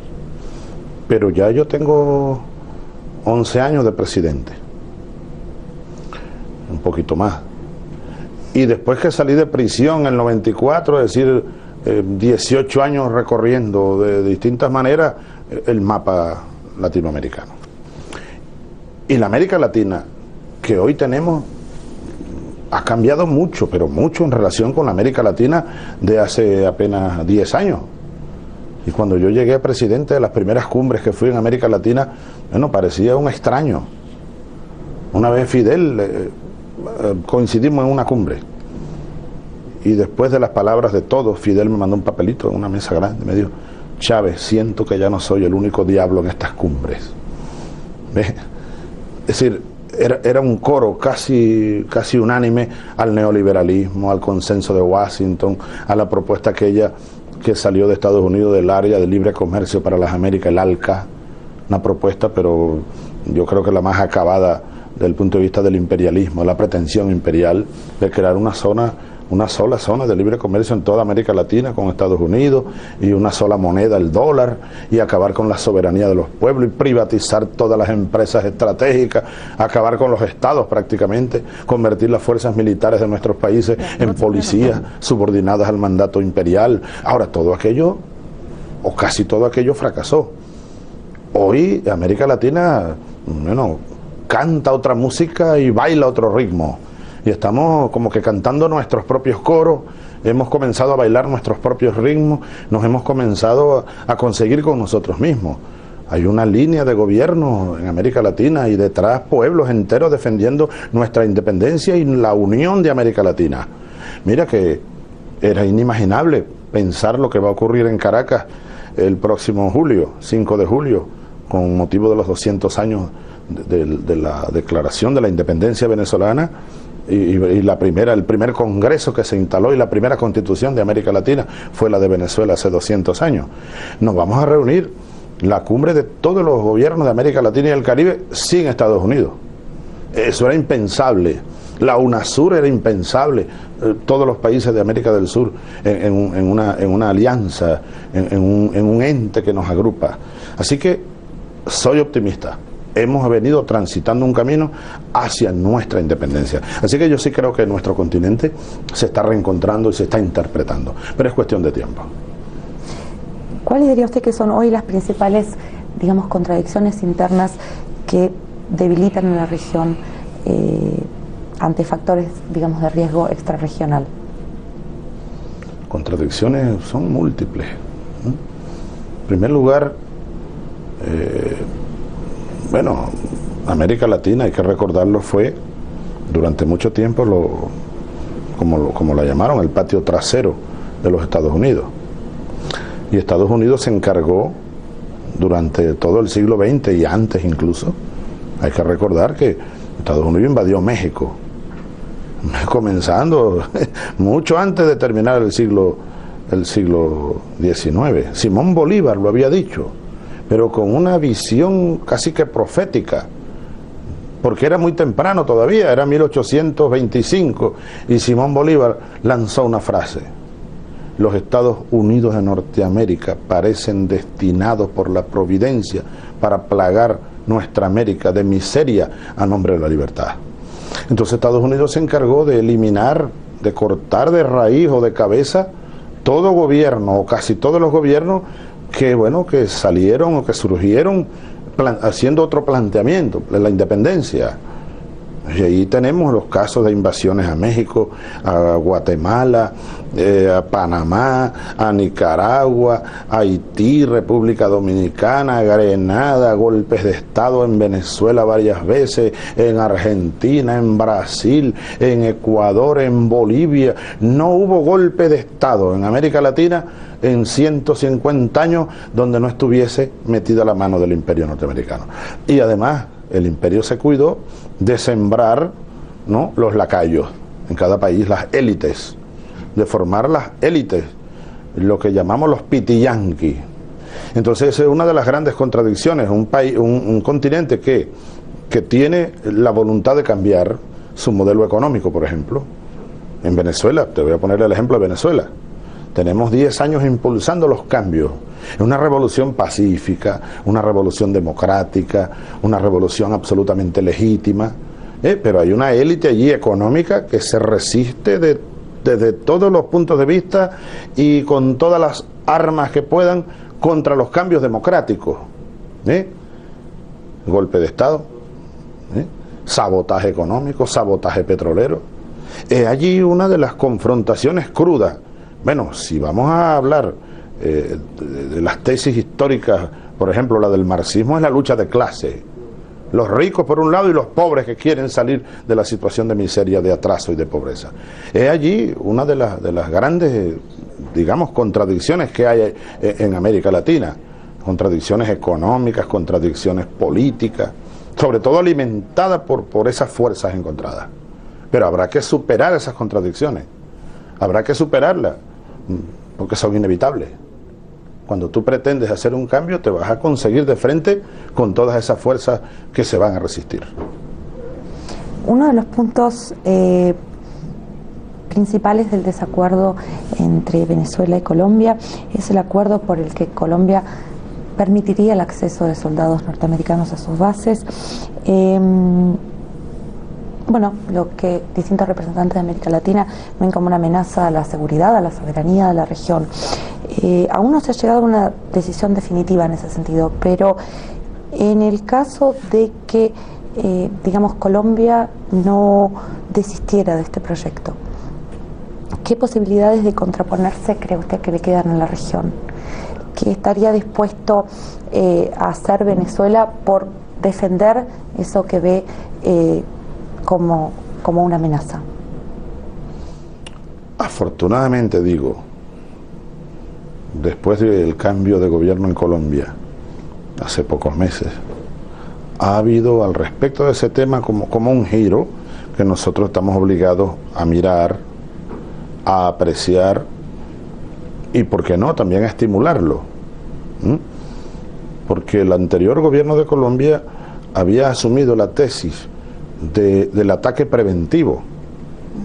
pero ya yo tengo 11 años de presidente, un poquito más, y después que salí de prisión en el 94, es decir, 18 años recorriendo de distintas maneras el mapa latinoamericano. Y la América Latina que hoy tenemos ha cambiado mucho, pero mucho en relación con la América Latina de hace apenas 10 años. Y cuando yo llegué a presidente de las primeras cumbres que fui en América Latina, bueno, parecía un extraño. Una vez Fidel, coincidimos en una cumbre, y después de las palabras de todos, Fidel me mandó un papelito en una mesa grande, me dijo: Chávez, siento que ya no soy el único diablo en estas cumbres. ¿Ves? Es decir, era un coro casi unánime al neoliberalismo, al consenso de Washington, a la propuesta aquella que salió de Estados Unidos del área de libre comercio para las Américas, el ALCA, una propuesta, pero yo creo que la más acabada desde el punto de vista del imperialismo, la pretensión imperial de crear una sola zona de libre comercio en toda América Latina con Estados Unidos, y una sola moneda, el dólar, y acabar con la soberanía de los pueblos y privatizar todas las empresas estratégicas, acabar con los estados prácticamente, convertir las fuerzas militares de nuestros países en policías subordinadas al mandato imperial. Ahora, todo aquello, o casi todo aquello, fracasó. Hoy América Latina, bueno, canta otra música y baila otro ritmo. Y estamos como que cantando nuestros propios coros, hemos comenzado a bailar nuestros propios ritmos, nos hemos comenzado a conseguir con nosotros mismos. Hay una línea de gobierno en América Latina y detrás pueblos enteros defendiendo nuestra independencia y la unión de América Latina. Mira que era inimaginable pensar lo que va a ocurrir en Caracas el próximo julio, 5 de julio, con motivo de los 200 años de la declaración de la independencia venezolana, y el primer congreso que se instaló y la primera constitución de América Latina fue la de Venezuela hace 200 años. Nos vamos a reunir la cumbre de todos los gobiernos de América Latina y el Caribe sin Estados Unidos. Eso era impensable. La UNASUR era impensable. Todos los países de América del Sur en una alianza, en un ente que nos agrupa. Así que soy optimista. Hemos venido transitando un camino hacia nuestra independencia. Así que yo sí creo que nuestro continente se está reencontrando y se está interpretando, pero es cuestión de tiempo. ¿Cuáles diría usted que son hoy las principales, digamos, contradicciones internas que debilitan a la región ante factores, digamos, de riesgo extrarregional? Contradicciones son múltiples. En primer lugar, bueno, América Latina, hay que recordarlo, fue durante mucho tiempo como la llamaron, el patio trasero de los Estados Unidos. Y Estados Unidos se encargó durante todo el siglo XX y antes incluso. Hay que recordar que Estados Unidos invadió México, comenzando mucho antes de terminar el siglo XIX. Simón Bolívar lo había dicho, pero con una visión casi que profética, porque era muy temprano todavía, era 1825, y Simón Bolívar lanzó una frase: los Estados Unidos de Norteamérica parecen destinados por la providencia para plagar nuestra América de miseria a nombre de la libertad. Entonces Estados Unidos se encargó de eliminar, de cortar de raíz o de cabeza todo gobierno o casi todos los gobiernos que, bueno, que salieron o que surgieron haciendo otro planteamiento, la independencia. Y ahí tenemos los casos de invasiones a México, a Guatemala, a Panamá, a Nicaragua, a Haití, República Dominicana, Grenada, golpes de Estado en Venezuela varias veces, en Argentina, en Brasil, en Ecuador, en Bolivia. No hubo golpe de Estado en América Latina en 150 años donde no estuviese metida la mano del imperio norteamericano. Y además el imperio se cuidó de sembrar, ¿no?, los lacayos en cada país, las élites, de formar las élites, lo que llamamos los pitiyanquis. Entonces esa es una de las grandes contradicciones, un continente que tiene la voluntad de cambiar su modelo económico, por ejemplo. En Venezuela, te voy a poner el ejemplo de Venezuela. Tenemos 10 años impulsando los cambios. Es una revolución pacífica, una revolución democrática, una revolución absolutamente legítima, pero hay una élite allí económica que se resiste desde todos los puntos de vista y con todas las armas que puedan contra los cambios democráticos. Golpe de Estado, sabotaje económico, sabotaje petrolero. Es allí una de las confrontaciones crudas. Bueno, si vamos a hablar de las tesis históricas, por ejemplo, la del marxismo es la lucha de clase. Los ricos por un lado y los pobres que quieren salir de la situación de miseria, de atraso y de pobreza. Es allí una de las grandes, digamos, contradicciones que hay en América Latina. Contradicciones económicas, contradicciones políticas, sobre todo alimentadas por esas fuerzas encontradas. Pero habrá que superar esas contradicciones. Habrá que superarlas, porque son inevitables. Cuando tú pretendes hacer un cambio, te vas a conseguir de frente con todas esas fuerzas que se van a resistir. Uno de los puntos principales del desacuerdo entre Venezuela y Colombia es el acuerdo por el que Colombia permitiría el acceso de soldados norteamericanos a sus bases. Bueno, lo que distintos representantes de América Latina ven como una amenaza a la seguridad, a la soberanía de la región. Aún no se ha llegado a una decisión definitiva en ese sentido, pero en el caso de que, digamos, Colombia no desistiera de este proyecto, ¿qué posibilidades de contraponerse cree usted que le quedan en la región? ¿Qué estaría dispuesto a hacer Venezuela por defender eso que ve como una amenaza? Afortunadamente, digo, después del cambio de gobierno en Colombia, hace pocos meses, ha habido al respecto de ese tema como un giro que nosotros estamos obligados a mirar, a apreciar y, ¿por qué no?, también a estimularlo. Porque el anterior gobierno de Colombia había asumido la tesis del ataque preventivo,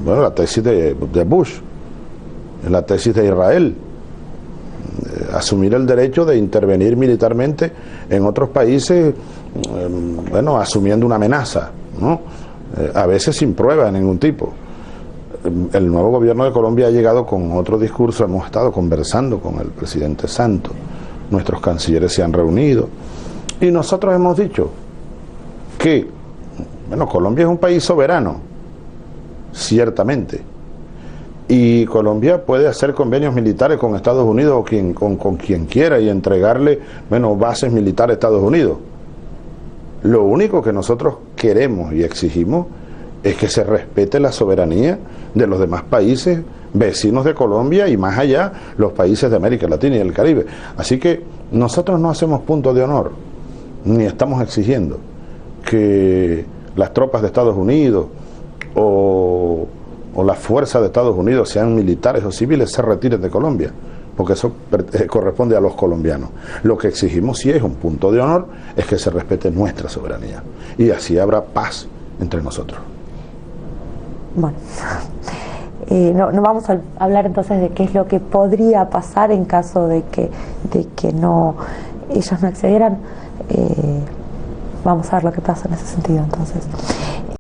bueno, la tesis de Bush, la tesis de Israel, asumir el derecho de intervenir militarmente en otros países, bueno, asumiendo una amenaza, ¿no? A veces sin prueba de ningún tipo. El nuevo gobierno de Colombia ha llegado con otro discurso, hemos estado conversando con el presidente Santos, nuestros cancilleres se han reunido y nosotros hemos dicho que, bueno, Colombia es un país soberano, ciertamente, y Colombia puede hacer convenios militares con Estados Unidos o con quien quiera y entregarle, bueno, bases militares a Estados Unidos. Lo único que nosotros queremos y exigimos es que se respete la soberanía de los demás países vecinos de Colombia y más allá los países de América Latina y el Caribe. Así que nosotros no hacemos punto de honor, ni estamos exigiendo que las tropas de Estados Unidos o las fuerzas de Estados Unidos, sean militares o civiles, se retiren de Colombia, porque eso corresponde a los colombianos. Lo que exigimos, si es un punto de honor, es que se respete nuestra soberanía, y así habrá paz entre nosotros. Bueno, no vamos a hablar entonces de qué es lo que podría pasar en caso de que no, ellos no accedieran. Vamos a ver lo que pasa en ese sentido entonces.